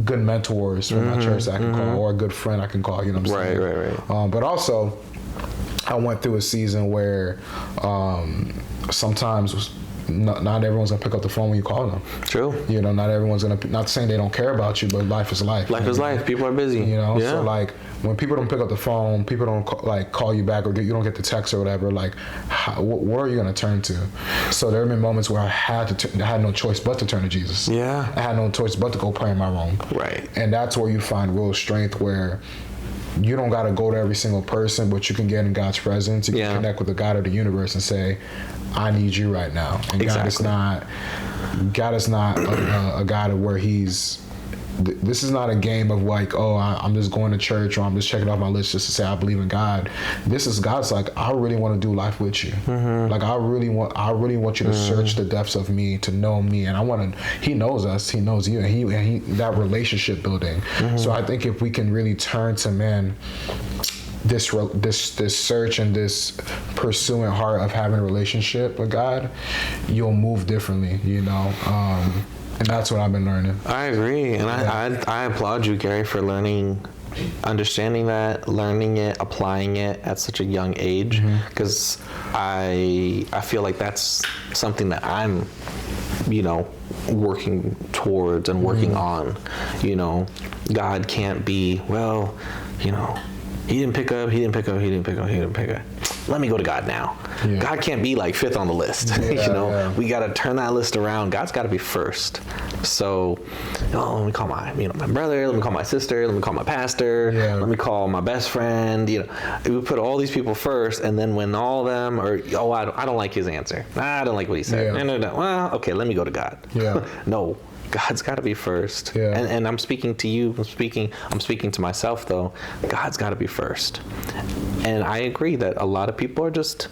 good mentors from my church that I can call, or a good friend I can call, you know what I'm saying? Right. But also, I went through a season where sometimes not everyone's gonna pick up the phone when you call them. True. Not everyone's gonna, not saying they don't care about you, but life is life. Life is life. People are busy. So when people don't pick up the phone, people don't call you back, or you don't get the text or whatever, what are you going to turn to? So there have been moments where I had no choice but to turn to Jesus. I had no choice but to go pray in my room. And that's where you find real strength, where you don't got to go to every single person, but you can get in God's presence. You can connect with the God of the universe and say, I need you right now. And God is not a God of where he's this is not a game of like, oh, I'm just going to church, or I'm just checking off my list just to say I believe in God. This is God's like, I really want to do life with you. Like I really want you to search the depths of me, to know me, and He knows us, He knows you, and he that relationship building. So I think if we can really turn to, man, this search and this pursuing heart of having a relationship with God, you'll move differently, you know. And that's what I've been learning. I agree, and I applaud you, Gary, for understanding that, learning it, applying it at such a young age, because I feel like that's something that I'm, you know, working towards and working on. You know, God can't be, well, you know, he didn't pick up. Let me go to God now. Yeah. God can't be like fifth on the list. Yeah, you know, we got to turn that list around. God's got to be first. So, let me call my brother. Let me call my sister. Let me call my pastor. Yeah. Let me call my best friend. You know, we put all these people first, and then when all of them are, I don't like his answer. I don't like what he said. Yeah. No. Well, okay, let me go to God. Yeah. No. God's got to be first. Yeah. And I'm speaking to you. I'm speaking to myself, though. God's got to be first. And I agree that a lot of people are just,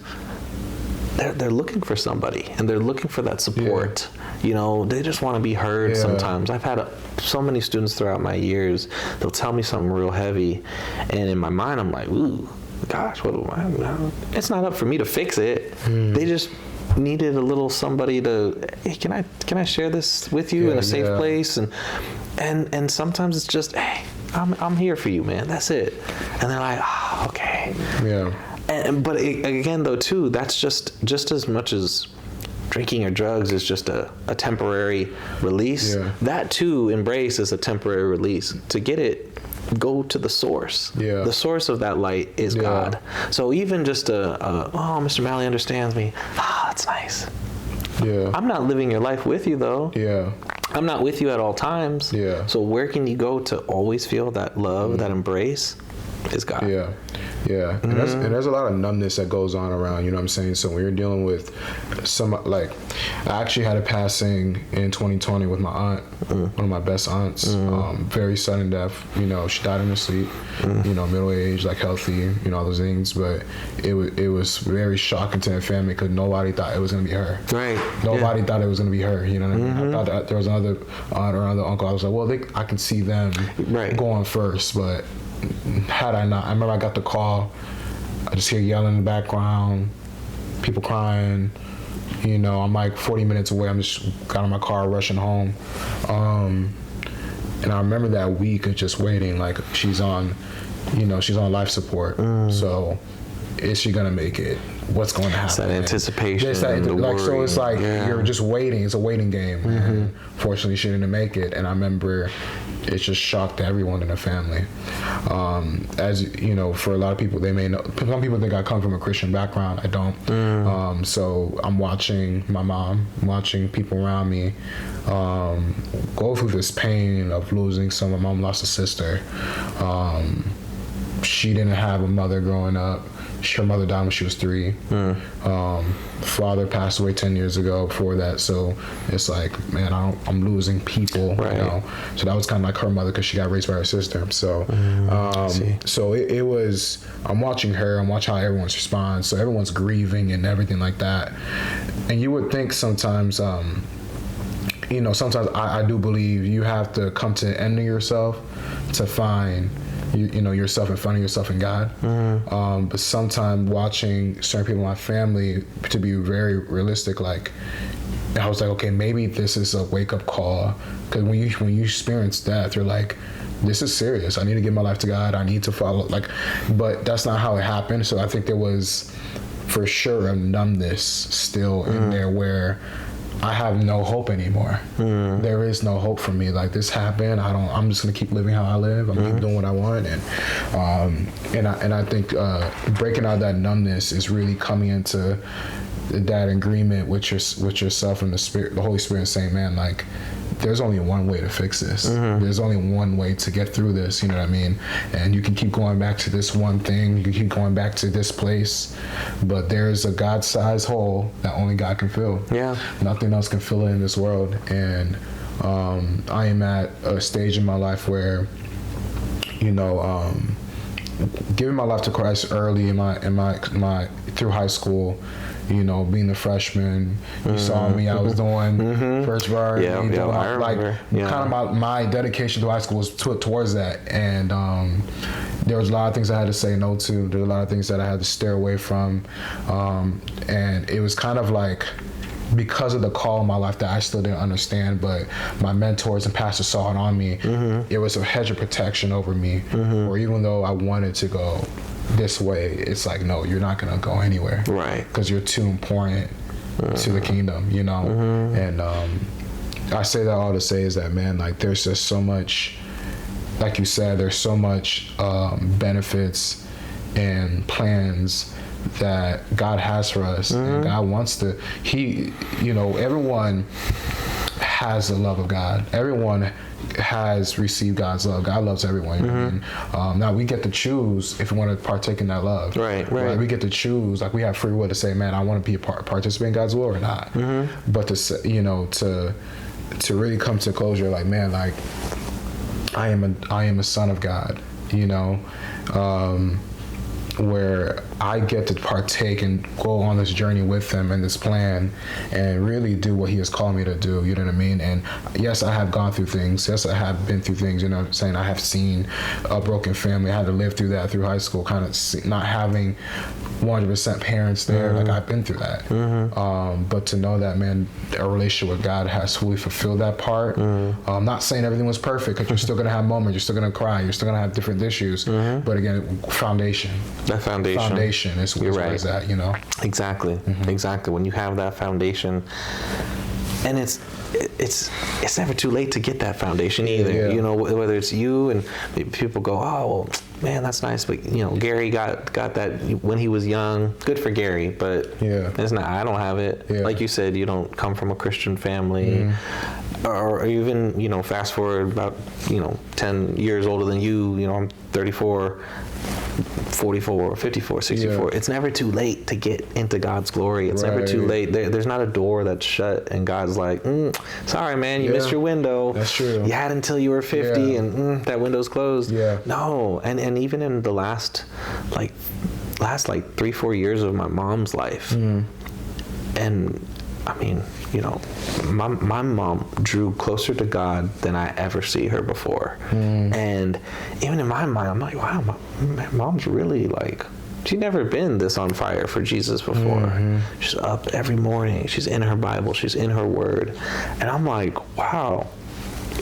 they're looking for somebody, and they're looking for that support. Yeah. You know, they just want to be heard sometimes. I've had so many students throughout my years, they'll tell me something real heavy, and in my mind, I'm like, ooh, gosh, what do I, it's not up for me to fix it. They just needed a little somebody to, hey, can I share this with you in a safe place, and sometimes it's just, hey, I'm here for you, man, that's it. And they're like, okay. But again, though, too, that's just as much as drinking or drugs is just a temporary release. That too, embrace is a temporary release. To get it, go to the source. The source of that light is God. So even just Mr. Maly understands me. That's nice. I'm not living your life with you, though. I'm not with you at all times. So where can you go to always feel that love, that embrace? Is God. And there's a lot of numbness that goes on around, you know what I'm saying? So when you're dealing with I actually had a passing in 2020 with my aunt, one of my best aunts, very sudden death. You know, she died in her sleep, you know, middle age, like healthy, you know, all those things. But it was very shocking to the family because nobody thought it was going to be her. Nobody thought it was going to be her, you know what I mean? I thought that there was another aunt or another uncle. I was like, well, I can see them going first, but had I not, I remember I got the call, I just hear yelling in the background, people crying, you know, I'm like 40 minutes away, I'm just got in my car rushing home, and I remember that week of just waiting, like she's on life support, so is she gonna make it? What's going to happen? It's that anticipation. So it's like you're just waiting. It's a waiting game. And fortunately, she didn't make it, and I remember it just shocked everyone in the family. As you know, for a lot of people, they may know. Some people think I come from a Christian background. I don't. So I'm watching my mom, watching people around me go through this pain of losing someone. My mom lost a sister. She didn't have a mother growing up. Her mother died when she was 3. Father passed away 10 years ago before that. So it's like, man, I'm losing people. You know? So that was kind of like her mother because she got raised by her sister. So, so it was. I'm watching her. I'm watching how everyone's responds. So everyone's grieving and everything like that. And you would think sometimes. You know, sometimes I do believe you have to come to the end of yourself to find. You know, yourself and finding yourself in God. But sometimes watching certain people in my family, to be very realistic, like I was like, okay, maybe this is a wake up call. Because when you experience death, you're like, this is serious. I need to give my life to God. I need to follow. But that's not how it happened. So I think there was, for sure, a numbness still in there where I have no hope anymore. There is no hope for me. Like, this happened. I'm just gonna keep living how I live. I'm gonna keep doing what I want. And I think breaking out of that numbness is really coming into that agreement with yourself and the Spirit, the Holy Spirit, saying, man, like, there's only one way to fix this. There's only one way to get through this, you know what I mean? And you can keep going back to this one thing, you can keep going back to this place, but there's a God-sized hole that only God can fill. Nothing else can fill it in this world. And I am at a stage in my life where, giving my life to Christ early in my through high school, being a freshman, you saw me. I was doing first bar. Kind of my dedication to high school was towards that, and there was a lot of things I had to say no to. There were a lot of things that I had to steer away from, and it was kind of like, because of the call in my life that I still didn't understand, but my mentors and pastors saw it on me. It was a hedge of protection over me, or even though I wanted to go this way, it's like, no, you're not gonna go anywhere, right? Because you're too important to the kingdom, And I say that all to say is that, man, like, there's just so much, like you said, there's so much benefits and plans that God has for us, and God wants to. Everyone has the love of God. Everyone has received God's love. God loves everyone. Now we get to choose if we want to partake in that love. Right. We get to choose. Like, we have free will to say, man, I want to be a participant in God's will or not. But to say, to really come to closure, like, man, like, I am a son of God. Where I get to partake and go on this journey with him and this plan and really do what he has called me to do, you know what I mean? And yes, I have gone through things. Yes, I have been through things, what I'm saying? I have seen a broken family. I had to live through that through high school, kind of not having 100% parents there. Like, I've been through that. But to know that, man, a relationship with God has fully fulfilled that part. I'm not saying everything was perfect, because you're still going to have moments. You're still going to cry. You're still going to have different issues. But again, foundation. That foundation is where it's at, Exactly. Exactly. When you have that foundation, and it's never too late to get that foundation either. Whether it's you, and people go, oh, well, man, that's nice, but Gary got that when he was young. Good for Gary, but it's not. I don't have it. Like you said, you don't come from a Christian family, or even fast forward about 10 years older than you. I'm 34. 44, 54, 64. It's never too late to get into God's glory. It's never too late. There's not a door that's shut and God's like, sorry, man, you missed your window. That's true. You had until you were 50 and that window's closed. No, and even in the last 3-4 years of my mom's life, and I mean, my mom drew closer to God than I ever see her before. And even in my mind, I'm like, wow, my mom's really like, she's never been this on fire for Jesus before. She's up every morning. She's in her Bible. She's in her word. And I'm like, wow.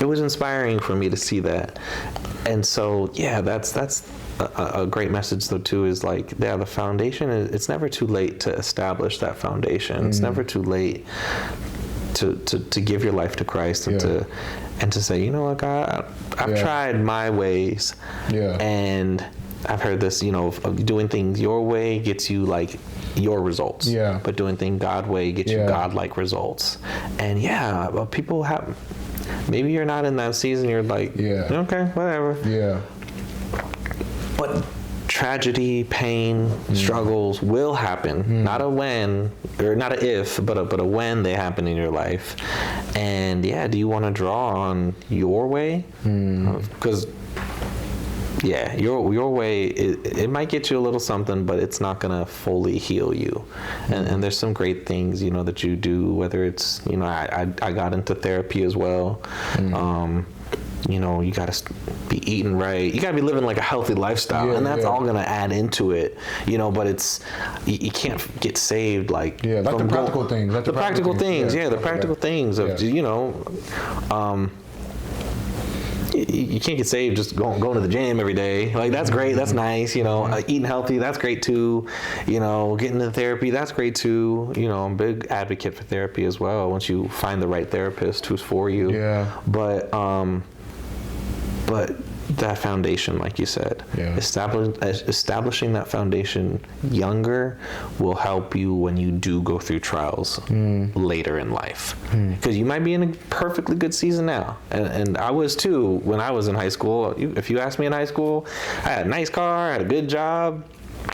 It was inspiring for me to see that. And so, that's a great message, though, too, is like, the foundation, it's never too late to establish that foundation. It's never too late to give your life to Christ and to say, you know what, God, I've tried my ways, and I've heard this, of doing things your way gets you like your results, but doing things God way gets you God-like results. And people have, maybe you're not in that season, you're like, okay, whatever. But tragedy, pain, struggles will happen. Not a when, or not a if, but a when they happen in your life. And do you want to draw on your way? Because your way, it might get you a little something, but it's not gonna fully heal you. And there's some great things that you do. Whether it's I got into therapy as well. You got to be eating right. You got to be living like a healthy lifestyle, and that's all going to add into it. But it's you can't get saved like the practical things. The practical things. The practical things of you can't get saved just going to the gym every day. Like, that's great, that's nice. Eating healthy, that's great too. Getting into therapy, that's great too. I'm a big advocate for therapy as well. Once you find the right therapist who's for you. But that foundation, like you said, establishing that foundation younger will help you when you do go through trials later in life. Because you might be in a perfectly good season now, and I was too when I was in high school. If you asked me in high school, I had a nice car, I had a good job,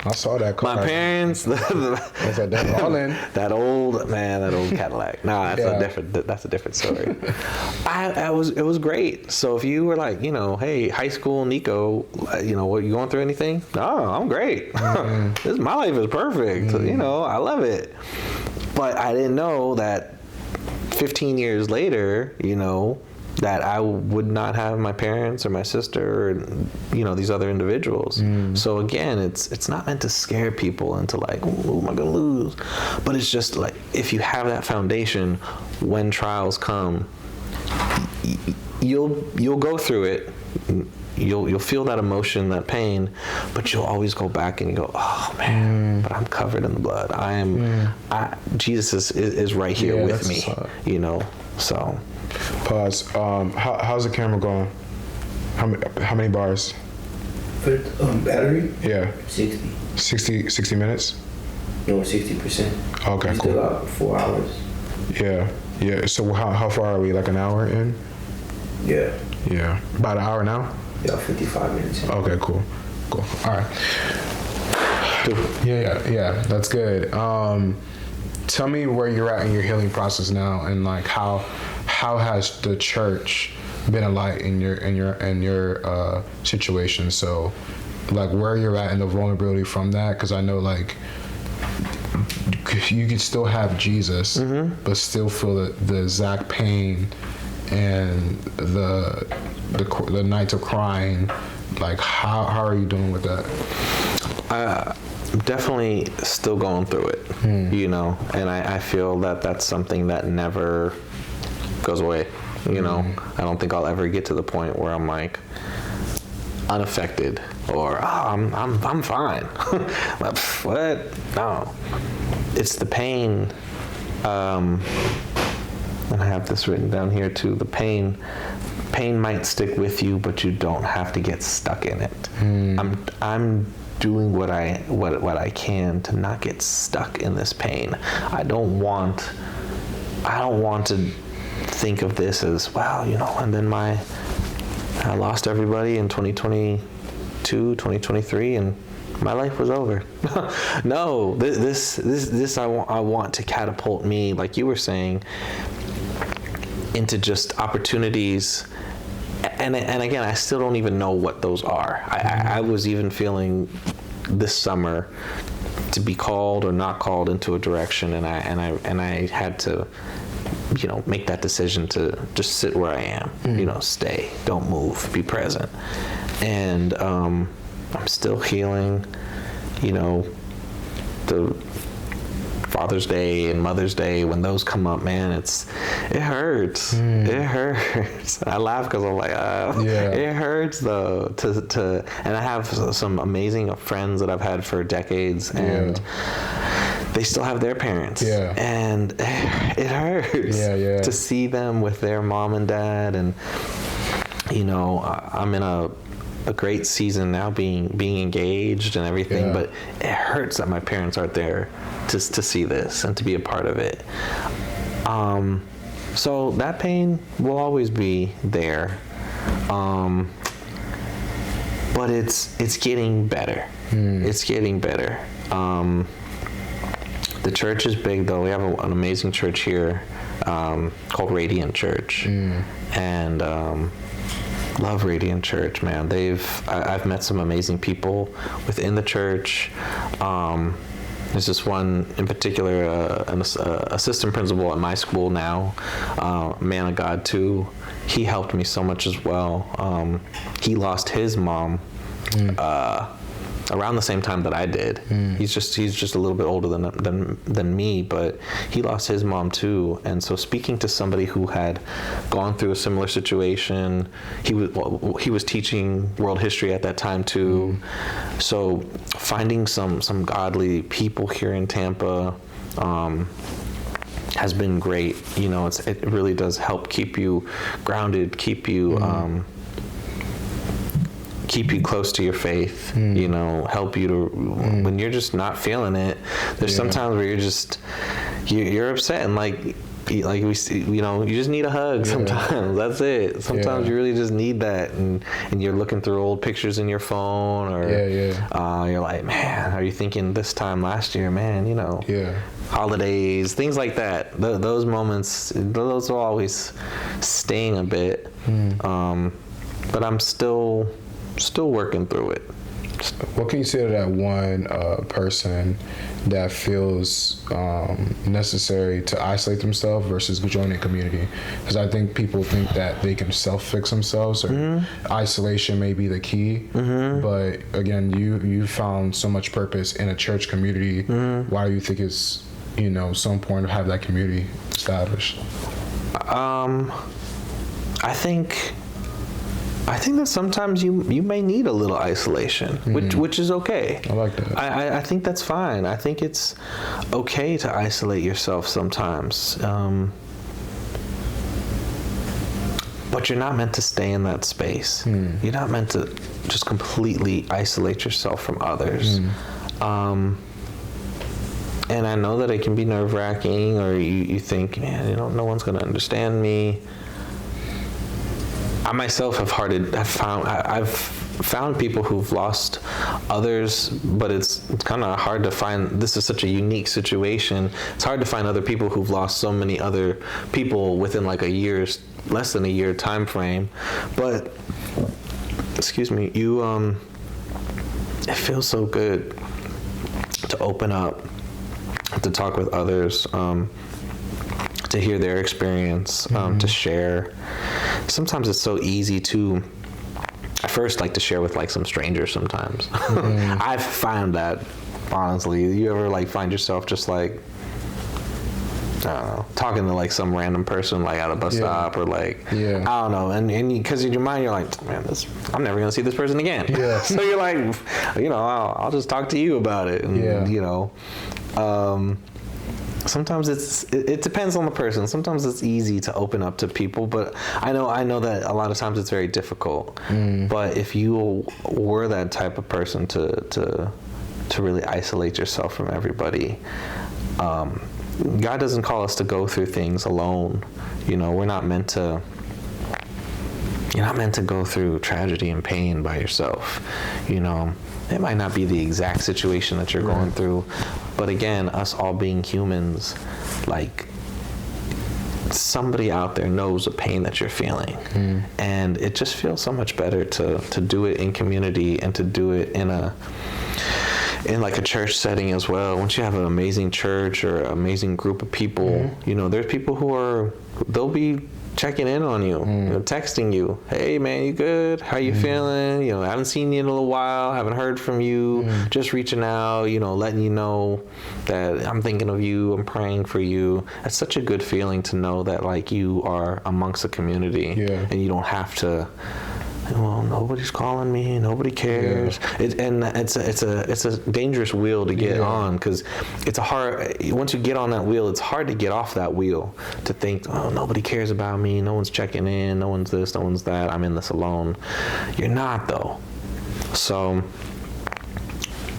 I saw that car. My parents, that old Cadillac. Nah, that's a different story. It was great. So if you were like, you know, hey, high school Nico, you know, what, you going through anything? No, I'm great. My life is perfect. You know, I love it. But I didn't know that 15 years later, you know, that I would not have my parents or my sister or, you know, these other individuals. So again, it's not meant to scare people into like, who am I gonna lose? But it's just like, if you have that foundation, when trials come, you'll go through it. You'll feel that emotion, that pain, but you'll always go back and you go, oh man, but I'm covered in the blood. Jesus is right here with me, you know. So. Pause. How's the camera going? How many bars? For battery? Yeah. 60. 60 minutes? No, 60%. Okay, cool. Still got 4 hours. Yeah. So how far are we? Like an hour in? Yeah. Yeah. About an hour now? Yeah, 55 minutes in. Okay, cool. All right. Yeah. That's good. Tell me where you're at in your healing process now, and like how has the church been a light in your situation? So, like where you're at in the vulnerability from that, because I know like you can still have Jesus, but still feel the exact pain and the nights of crying. Like how are you doing with that? Definitely still going through it, you know, and I feel that that's something that never goes away, you know. I don't think I'll ever get to the point where I'm like unaffected or I'm fine. What? No, it's the pain. And I have this written down here too. The pain might stick with you, but you don't have to get stuck in it. I'm doing what I can to not get stuck in this pain. I don't want to think of this as, well, you know, and then I lost everybody in 2022, 2023, and my life was over. No, this I want to catapult me, like you were saying, into just opportunities. And again, I still don't even know what those are. I was even feeling this summer to be called or not called into a direction, and I had to, you know, make that decision to just sit where I am, you know, stay, don't move, be present. And I'm still healing, you know, the Father's Day and Mother's Day, when those come up, man, it hurts. It hurts. I laugh because I'm like, it hurts though. And I have some amazing friends that I've had for decades, and they still have their parents. And it hurts to see them with their mom and dad. And you know, I'm in a great season now, being engaged and everything, but it hurts that my parents aren't there to see this and to be a part of it. So that pain will always be there, but it's getting better. It's getting better. The church is big though. We have an amazing church here called Radiant Church, and love Radiant Church, man. I've met some amazing people within the church. There's this one in particular, an assistant principal at my school now, man of God too. He helped me so much as well. He lost his mom around the same time that I did. He's just a little bit older than me, but he lost his mom too. And so speaking to somebody who had gone through a similar situation, he was teaching world history at that time too. So finding some godly people here in Tampa has been great. You know, it really does help keep you grounded, keep you close to your faith, you know, help you to, when you're just not feeling it, there's sometimes where you're upset, and like, like we, you know, you just need a hug sometimes. That's it. Sometimes you really just need that, and you're looking through old pictures in your phone, or you're like, man, are you thinking this time last year, man? You know, holidays, things like that. Those moments, those will always sting a bit. But I'm still working through it. What can you say to that one person that feels necessary to isolate themselves versus join a community? Because I think people think that they can self-fix themselves, or isolation may be the key. But again, you found so much purpose in a church community. Why do you think it's, you know, so important to have that community established? I think that sometimes you may need a little isolation, which is okay. I like that. I think that's fine. I think it's okay to isolate yourself sometimes. But you're not meant to stay in that space. You're not meant to just completely isolate yourself from others. And I know that it can be nerve-wracking, or you think, man, you know, no one's going to understand me. I myself I've found people who've lost others, but it's kind of hard to find. This is such a unique situation. It's hard to find other people who've lost so many other people within like less than a year time frame. But excuse me, it feels so good to open up, to talk with others, to hear their experience, to share. Sometimes it's so easy to, at first, like to share with like some strangers sometimes. I've found that, honestly. You ever like find yourself just like, I don't know, talking to like some random person like at a bus stop, or like, I don't know, and because in your mind you're like, man, I'm never gonna see this person again. So you're like, you know, I'll just talk to you about it, and you know. Sometimes it depends on the person. Sometimes it's easy to open up to people, but I know that a lot of times it's very difficult. But if you were that type of person to really isolate yourself from everybody, God doesn't call us to go through things alone. You know, you're not meant to go through tragedy and pain by yourself. You know, it might not be the exact situation that you're going through, but again, us all being humans, like, somebody out there knows the pain that you're feeling. And it just feels so much better to do it in community, and to do it in like a church setting as well. Once you have an amazing church or an amazing group of people, you know, there's people they'll be checking in on you, you know, texting you, hey man, you good? How you feeling? You know, I haven't seen you in a little while, haven't heard from you, just reaching out, you know, letting you know that I'm thinking of you, I'm praying for you. It's such a good feeling to know that like you are amongst a community, and you don't have to, well, nobody's calling me, nobody cares. It's a dangerous wheel to get on, because once you get on that wheel, it's hard to get off that wheel, to think, oh, nobody cares about me, no one's checking in, no one's this, no one's that, I'm in this alone. You're not, though. So,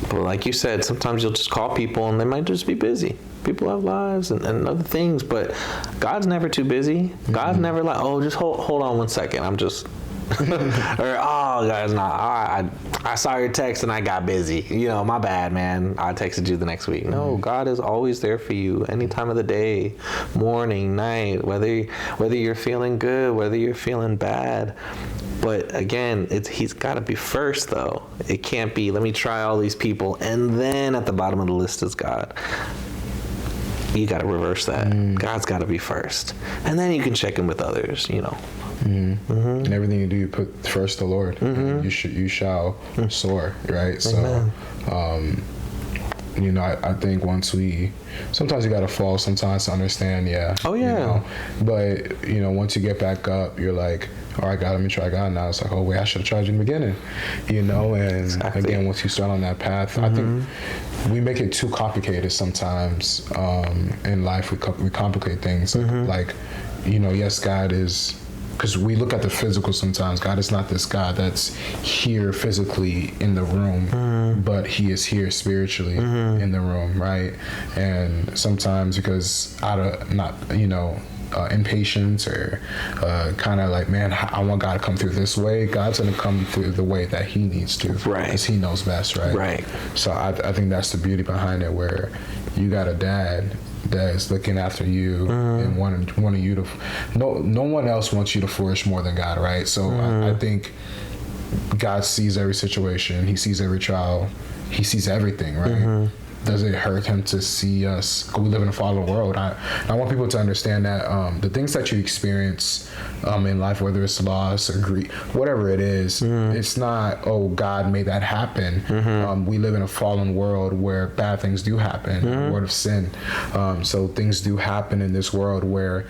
but like you said, sometimes you'll just call people and they might just be busy. People have lives and other things, but God's never too busy. God's never like, oh, just hold on one second, I'm just or, oh, guys, I saw your text and I got busy. You know, my bad, man. I texted you the next week. No, God is always there for you, any time of the day, morning, night, whether you're feeling good, whether you're feeling bad. But again, He's got to be first, though. It can't be, let me try all these people, and then at the bottom of the list is God. You got to reverse that. God's got to be first, and then you can check in with others, you know. And everything you do, you put first the Lord. You shall soar, right? So, you know, I think sometimes you gotta fall sometimes to understand. You know? But you know, once you get back up, you're like, all right, God, let me try God now. It's like, oh wait, I should have tried you in the beginning, you know. And again, once you start on that path, I think we make it too complicated sometimes in life. We complicate things. Like, you know, yes, God is because we look at the physical sometimes. God is not this God that's here physically in the room, but he is here spiritually in the room, right? And sometimes because out of not, impatience or kind of like, man, I want God to come through this way. God's going to come through the way that he needs to, right? Because he knows best, right? Right. So I think that's the beauty behind it, where you got a dad that is looking after you and wanting you to. No one else wants you to flourish more than God, right? So I think God sees every situation. He sees every trial. He sees everything, right? Does it hurt him to see us? We live in a fallen world. I want people to understand that the things that you experience in life, whether it's loss or grief, whatever it is, it's not, oh, God made that happen. We live in a fallen world where bad things do happen, a world of sin. So things do happen in this world where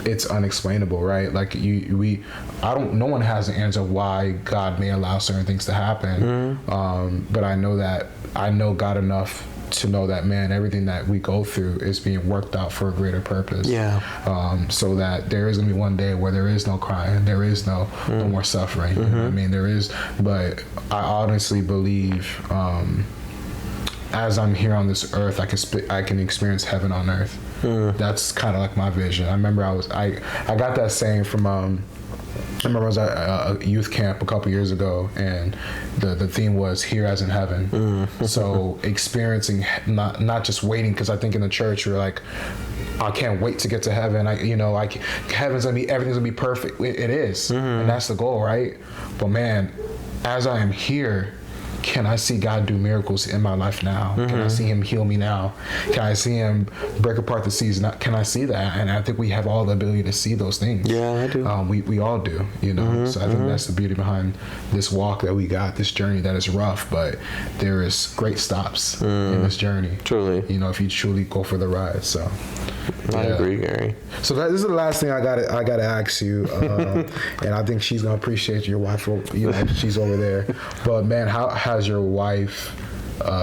it's unexplainable, right? Like no one has the answer why God may allow certain things to happen. But I know God enough to know that, man, everything that we go through is being worked out for a greater purpose. Yeah. So that there is gonna be one day where there is no crying, there is no more suffering. You know what I mean, there is. But I honestly believe, as I'm here on this earth, I can experience heaven on earth. That's kind of like my vision. I remember I got that saying from. I remember I was at a youth camp a couple years ago, and the theme was here as in heaven. So experiencing, not just waiting, because I think in the church we're like, I can't wait to get to heaven. Heaven's gonna be, everything's gonna be perfect. It is, and that's the goal, right? But man, as I am here, can I see God do miracles in my life now? Can I see him heal me now? Can I see him break apart the seas? Can I see that? And I think we have all the ability to see those things. Yeah, I do. We all do, So I think that's the beauty behind this walk that we got, this journey that is rough, but there is great stops in this journey. Truly. If you truly go for the ride, so. I agree, Gary. So this is the last thing I gotta ask you, and I think she's gonna appreciate your wife. She's over there. But man, how has your wife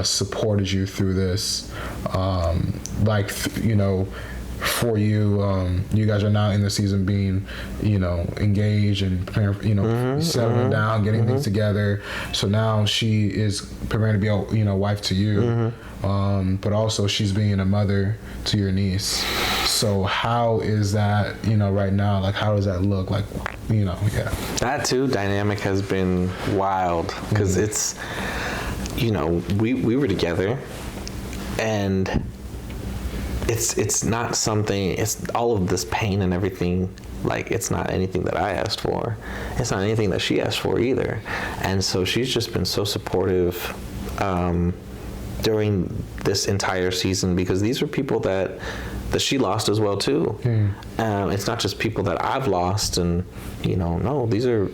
supported you through this? For you, you guys are now in the season being, engaged and preparing, settling down, getting things together. So now she is preparing to be a, wife to you, but also she's being a mother to your niece. So how is that, right now? Like, how does that look? Like, That too, dynamic has been wild because it's, we were together, and it's not something, it's all of this pain and everything, like it's not anything that I asked for. It's not anything that she asked for either. And so she's just been so supportive during this entire season, because these are people that she lost as well too. It's not just people that I've lost, and no, these are,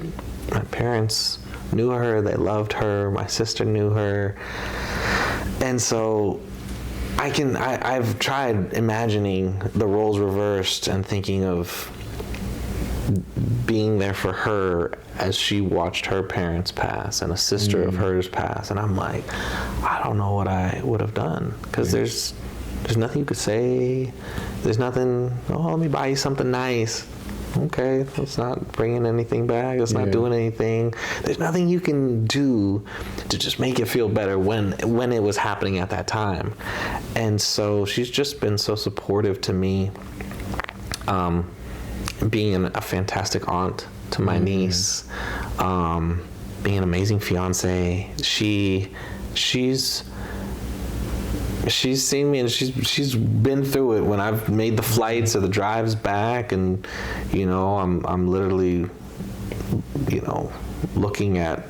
my parents knew her, they loved her, my sister knew her. And so I've tried imagining the roles reversed and thinking of being there for her as she watched her parents pass and a sister of hers pass. And I'm like, I don't know what I would have done, because there's nothing you could say. There's nothing, let me buy you something nice. Okay, it's not bringing anything back. It's not doing anything. There's nothing you can do to just make it feel better when it was happening at that time. And so she's just been so supportive to me, being a fantastic aunt to my niece, being an amazing fiance. She's seen me, and she's been through it when I've made the flights or the drives back, and I'm literally looking at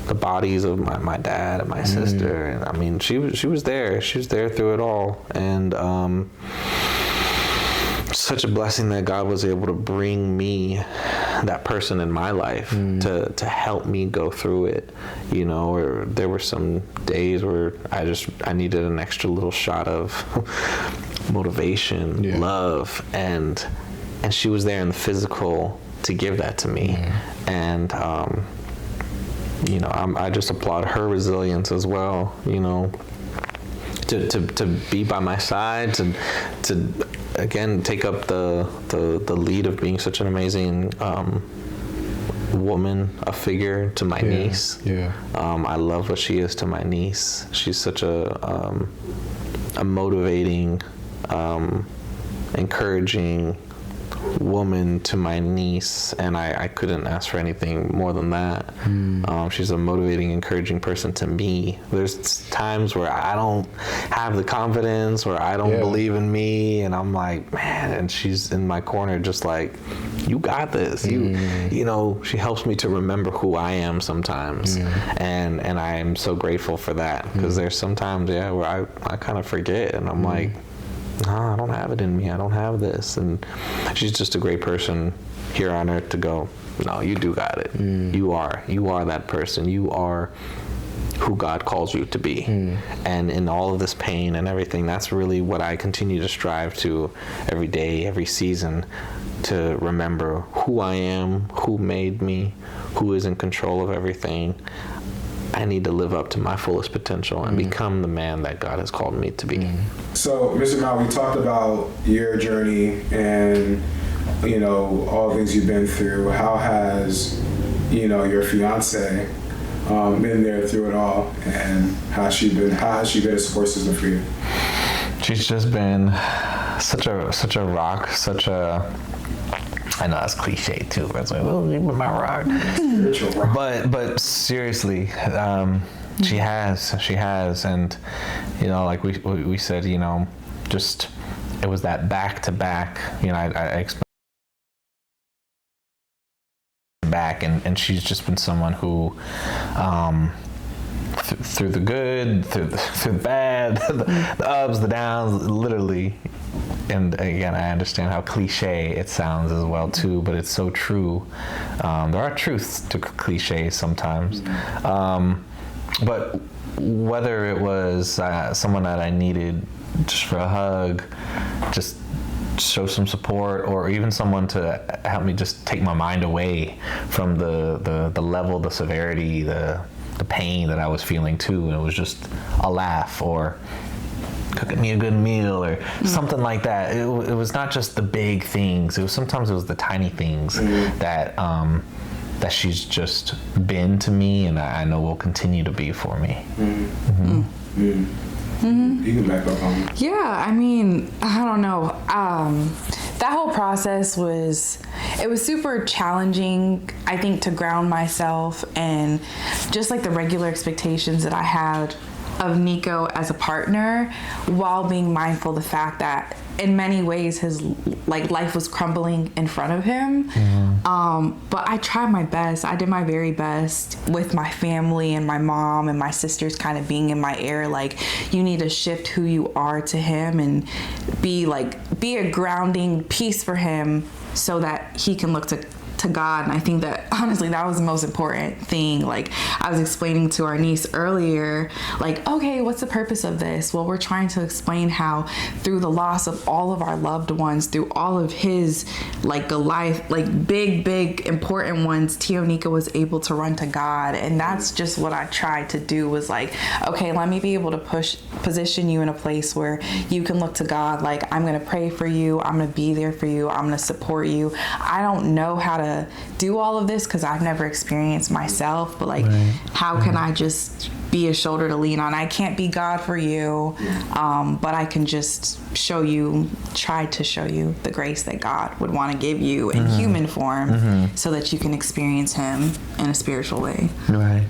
the bodies of my dad and my sister, and I mean she was there through it all. And such a blessing that God was able to bring me that person in my life to help me go through it, or there were some days where I needed an extra little shot of motivation, love, and she was there in the physical to give that to me. And I just applaud her resilience as well, to be by my side, to again, take up the lead of being such an amazing woman, a figure to my niece. Yeah. I love what she is to my niece. She's such a motivating, encouraging woman to my niece, and I couldn't ask for anything more than that. She's a motivating, encouraging person to me. There's times where I don't have the confidence, where I don't believe in me, and I'm like, man, and she's in my corner just like, you got this. You know, she helps me to remember who I am sometimes, and I am so grateful for that, because there's sometimes where I kind of forget, and I'm like, no, I don't have it in me. I don't have this. And she's just a great person here on earth to go, no, you do got it. You are that person. You are who God calls you to be. And in all of this pain and everything, that's really what I continue to strive to every day, every season, to remember who I am, who made me, who is in control of everything. I need to live up to my fullest potential and become the man that God has called me to be. So, Mr. Maly, we talked about your journey and, you know, all the things you've been through. How has, you know, your fiance been there through it all, and how has she been a support system for you? She's just been such a rock, I know that's cliche too, but it's like, oh, you're my rock. But seriously, she has, and you know, like we said, you know, just it was that back to back. You know, I explained back, and she's just been someone who, through the good, through the bad, the ups, the downs, literally. And again, I understand how cliche it sounds as well too, but it's so true. There are truths to cliches sometimes. But whether it was someone that I needed just for a hug, just show some support, or even someone to help me just take my mind away from the level, the severity, the pain that I was feeling too, and it was just a laugh, or cooking me a good meal, or something like that. It was not just the big things. Sometimes it was the tiny things that she's just been to me, and I know will continue to be for me. You can back up on me. Yeah, I mean, I don't know. That whole process was super challenging, I think, to ground myself, and just like the regular expectations that I had of Nico as a partner, while being mindful of the fact that in many ways his life was crumbling in front of him. But I tried my best. I did my very best with my family and my mom and my sisters kind of being in my ear, like, you need to shift who you are to him and be a grounding piece for him so that he can look to God. And I think that honestly that was the most important thing. Like, I was explaining to our niece earlier, like, okay, what's the purpose of this? Well, we're trying to explain how through the loss of all of our loved ones, through all of his life, big important ones, Tio Nico was able to run to God. And that's just what I tried to do, was like, okay, let me be able to position you in a place where you can look to God. Like, I'm going to pray for you. I'm going to be there for you. I'm going to support you. I don't know how to do all of this because I've never experienced myself, but how can I just be a shoulder to lean on? I can't be God for you, but I can just try to show you the grace that God would want to give you in human form, so that you can experience him in a spiritual way. Right.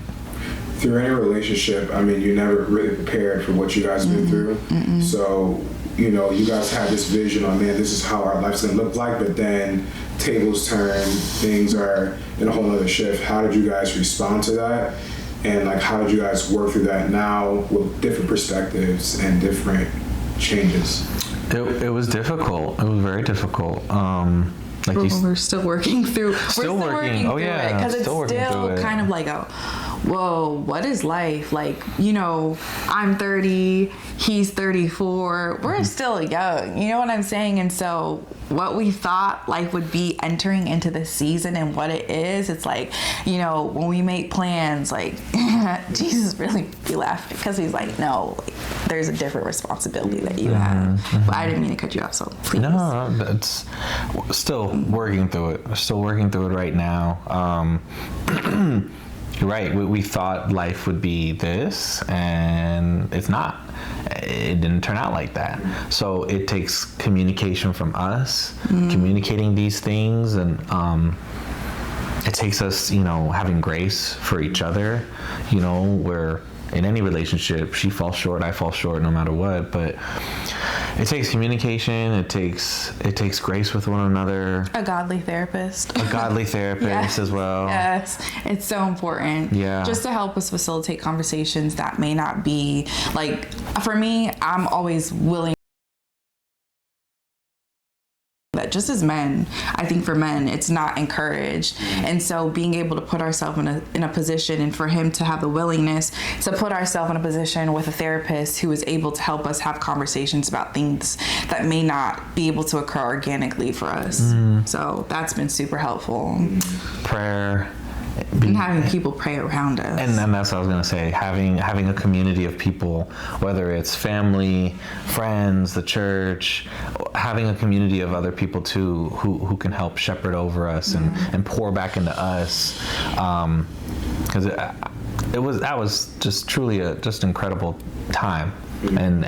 Through any relationship, I mean, you're never really prepared for what you guys have been through. So, you know, you guys have this vision on, man, this is how our life's gonna look like, but then tables turn, things are in a whole other shift. How did you guys respond to that? And how did you guys work through that now with different perspectives and different changes? It was difficult. It was very difficult. We're still working through. We're still working through it because it's still kind of like a well, what is life? Like, you know, I'm 30, he's 34. We're still young. You know what I'm saying? And so what we thought life would be entering into the season and what it is, it's like, you know, when we make plans, like, Jesus really be laughing because he's like, no, like, there's a different responsibility that you have. But I didn't mean to cut you off, so please. No, it's still working through it. We're still working through it right now. Right, we thought life would be this, and it's not. It didn't turn out like that. So it takes communication from us, communicating these things, and it takes us, you know, having grace for each other. You know, where in any relationship, she falls short, I fall short, no matter what. But it takes communication. It takes grace with one another. A godly therapist. A godly therapist as well. Yes, it's so important. Yeah. Just to help us facilitate conversations that may not be like. For me, I'm always willing. That just as men, I think for men, it's not encouraged. And so being able to put ourselves in a position, and for him to have the willingness to put ourselves in a position with a therapist who is able to help us have conversations about things that may not be able to occur organically for us. So that's been super helpful. Prayer. And having people pray around us. And then that's what I was going to say, having a community of people, whether it's family, friends, the church, having a community of other people too who can help shepherd over us and pour back into us. Because that was just truly a just incredible time. And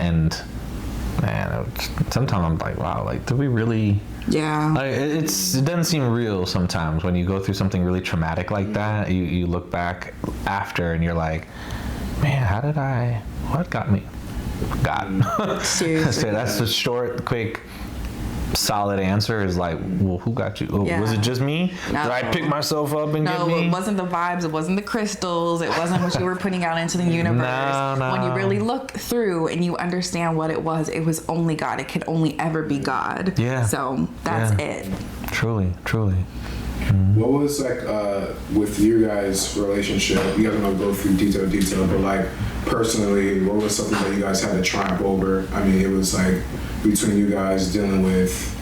man, sometimes I'm like, wow, like, did we really... Yeah. Like, it doesn't seem real sometimes when you go through something really traumatic like that. You look back after and you're like, man, what got me? God. Seriously. That's the short, quick, solid answer is like, well, who got you? Was it just me? No. Did I pick myself up and get me? No, it wasn't the vibes. It wasn't the crystals. It wasn't what you were putting out into the universe. No. When you really look through and you understand what it was only God. It could only ever be God. Yeah. So that's it. Truly. What was like with your guys' relationship? You guys don't go through detail, but like personally, what was something that you guys had to triumph over? I mean, it was like between you guys dealing with,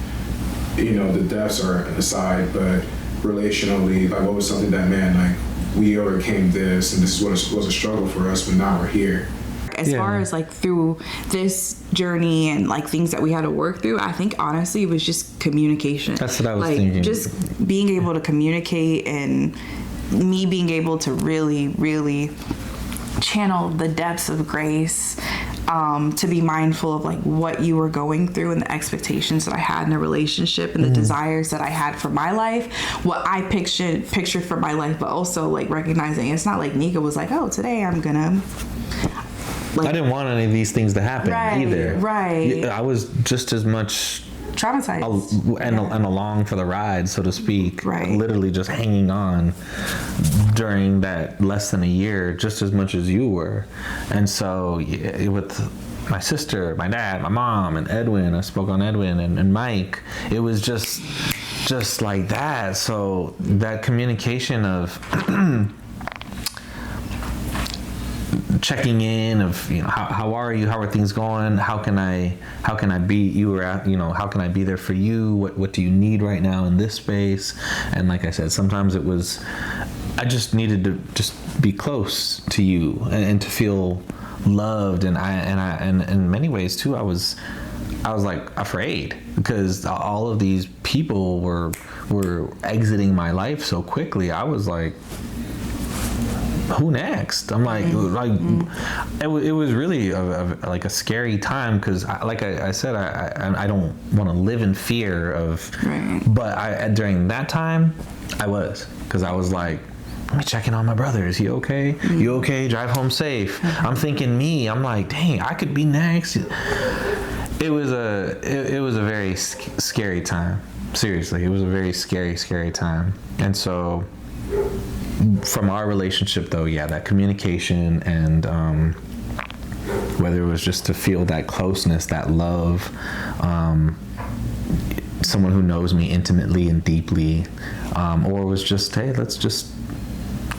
you know, the deaths are aside, but relationally, like what was something that, man, like we overcame this, and this is what was a struggle for us, but now we're here. As far as like through this journey and like things that we had to work through, I think honestly it was just communication. That's what I was like, thinking. Just being able to communicate and me being able to really, really channel the depths of grace, to be mindful of like what you were going through and the expectations that I had in a relationship and the desires that I had for my life, what I pictured for my life, but also like recognizing it's not like Nika was like, oh, today I'm gonna... Like, I didn't want any of these things to happen either. Right. I was just as much traumatized and along for the ride, so to speak. Right. Literally just hanging on during that less than a year, just as much as you were. And so with my sister, my dad, my mom, and Edwin, I spoke on Edwin and Mike. It was just like that. So that communication of checking in of, you know, how are you, how are things going, how can I be, you were at, you know, how can I be there for you, what do you need right now in this space? And like I said, sometimes it was, I just needed to just be close to you and to feel loved, and in many ways too, I was like afraid because all of these people were exiting my life so quickly. I was like, who next? I'm like, it was really like a scary time because, like I said, I don't want to live in fear of. Right. But during that time, I was, because I was like, let me check in on my brother. Is he okay? You okay? Drive home safe. I'm thinking I'm like, dang, I could be next. It was a very scary time. Seriously, it was a very scary time. And so, from our relationship though, that communication and whether it was just to feel that closeness, that love, someone who knows me intimately and deeply, or it was just, hey, let's just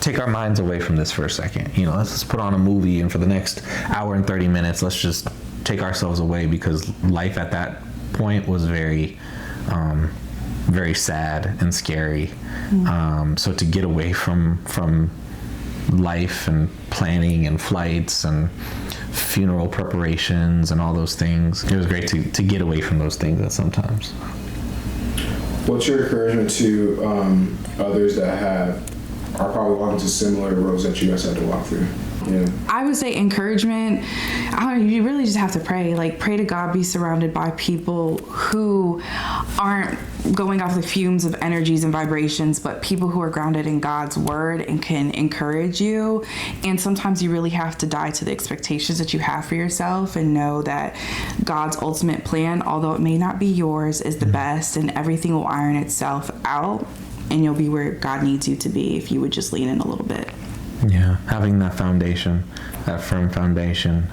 take our minds away from this for a second. You know, let's just put on a movie, and for the next hour and 30 minutes, let's just take ourselves away, because life at that point was very, very sad and scary. So to get away from life and planning and flights and funeral preparations and all those things, it was great to get away from those things at sometimes. What's your encouragement to others that are probably walking to similar roads that you guys had to walk through? Yeah. I would say encouragement. You really just have to pray. Like, pray to God, be surrounded by people who aren't going off the fumes of energies and vibrations, but people who are grounded in God's word and can encourage you. And sometimes you really have to die to the expectations that you have for yourself and know that God's ultimate plan, although it may not be yours, is the best, and everything will iron itself out, and you'll be where God needs you to be if you would just lean in a little bit. Yeah, having that foundation, that firm foundation,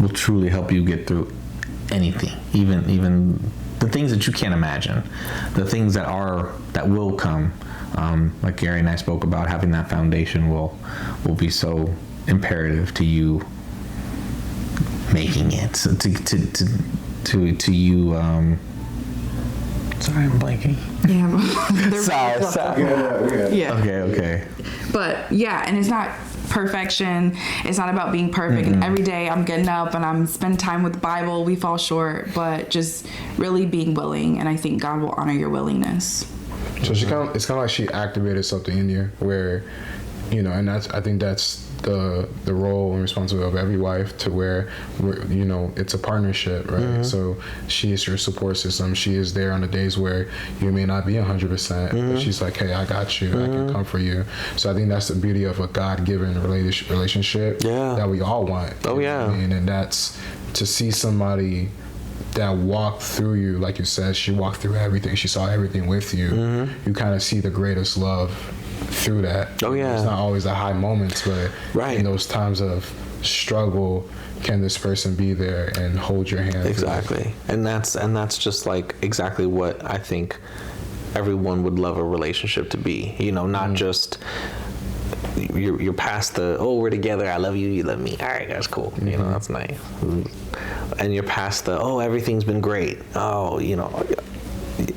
will truly help you get through anything, even the things that you can't imagine, the things that will come. Like Gary and I spoke about, having that foundation will be so imperative to you making it. So to you. Sorry, I'm blanking. Yeah. Sorry. Yeah. Okay. But yeah, and it's not perfection. It's not about being perfect. And every day I'm getting up and I'm spending time with the Bible. We fall short, but just really being willing. And I think God will honor your willingness. So it's kind of like she activated something in you where, you know, and I think that's the role and responsibility of every wife, to where you know, it's a partnership, right? So she is your support system. She is there on the days where you may not be 100%, but she's like, hey, I got you. I can come for you. So I think that's the beauty of a God-given relationship that we all want. Oh yeah. I mean, and that's to see somebody that walked through you, like you said, she walked through everything. She saw everything with you. You kind of see the greatest love through that. Oh yeah. It's not always the high moments, but in those times of struggle, can this person be there and hold your hand? Exactly. And that's just like exactly what I think everyone would love a relationship to be. You know, not just you're past the, oh, we're together, I love you, you love me, all right, that's cool, you know, that's nice. And you're past the, oh, everything's been great, oh, you know,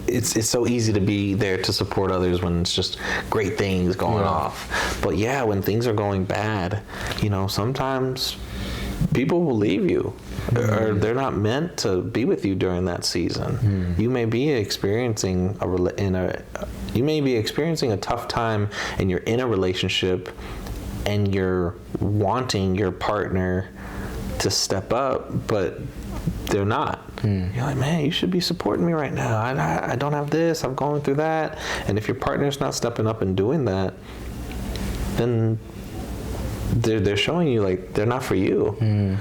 it's so easy to be there to support others when it's just great things going off. But yeah, when things are going bad, you know, sometimes people will leave you, or they're not meant to be with you during that season. You may be experiencing a tough time, and you're in a relationship, and you're wanting your partner to step up, but they're not. You're like, man, you should be supporting me right now. I don't have this, I'm going through that. And if your partner's not stepping up and doing that, then they're showing you like they're not for you. And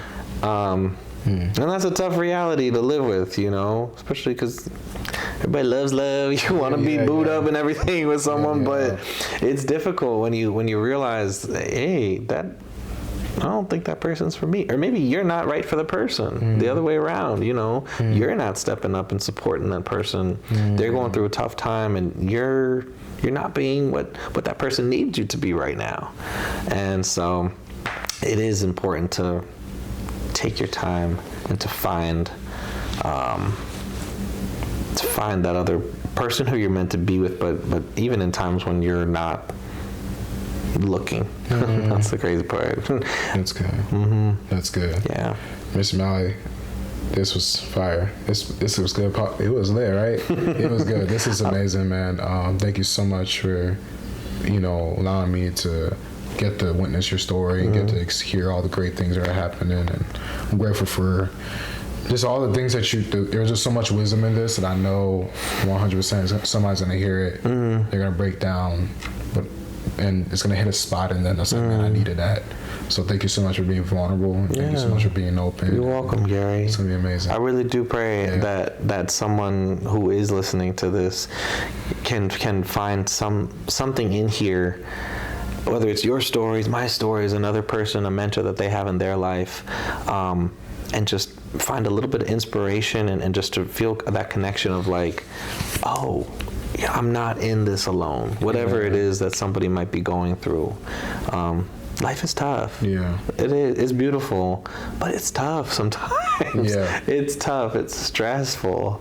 that's a tough reality to live with, you know, especially because everybody loves love. You want to be booed up and everything with someone, but it's difficult when you realize, hey, I don't think that person's for me. Or maybe you're not right for the person. The other way around, you know, you're not stepping up and supporting that person. They're going through a tough time, and you're not being what that person needs you to be right now. And so it is important to take your time and to find that other person who you're meant to be with, but even in times when you're not looking. That's the crazy part. That's good. That's good. Yeah. Miss Maly, this was fire. This was good. It was lit, right? It was good. This is amazing, man. Thank you so much for, you know, allowing me to get to witness your story and get to hear all the great things that are happening. And I'm grateful for just all the things that you do. There's just so much wisdom in this that I know 100% somebody's going to hear it. They're going to break down, and it's going to hit a spot, and then it's like, man, I needed that. So thank you so much for being vulnerable. And thank you so much for being open. You're welcome, Gary. It's going to be amazing. I really do pray that someone who is listening to this can find something in here, whether it's your stories, my stories, another person, a mentor that they have in their life, and just find a little bit of inspiration and just to feel that connection of like, oh, I'm not in this alone. Whatever it is that somebody might be going through. Life is tough. Yeah. It is. It's beautiful, but it's tough sometimes. Yeah. It's tough. It's stressful.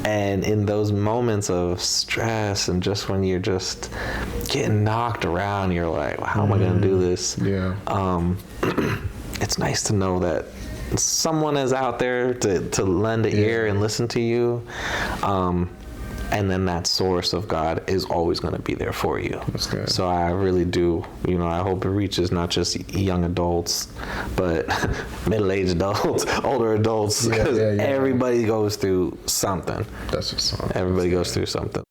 And in those moments of stress and just when you're just getting knocked around, you're like, how am I going to do this? Yeah. It's nice to know that someone is out there to lend an ear and listen to you. And then that source of God is always going to be there for you. That's good. So I really do, I hope it reaches not just young adults, but middle-aged adults, older adults, because everybody goes through something. That's what's up. Everybody goes through something.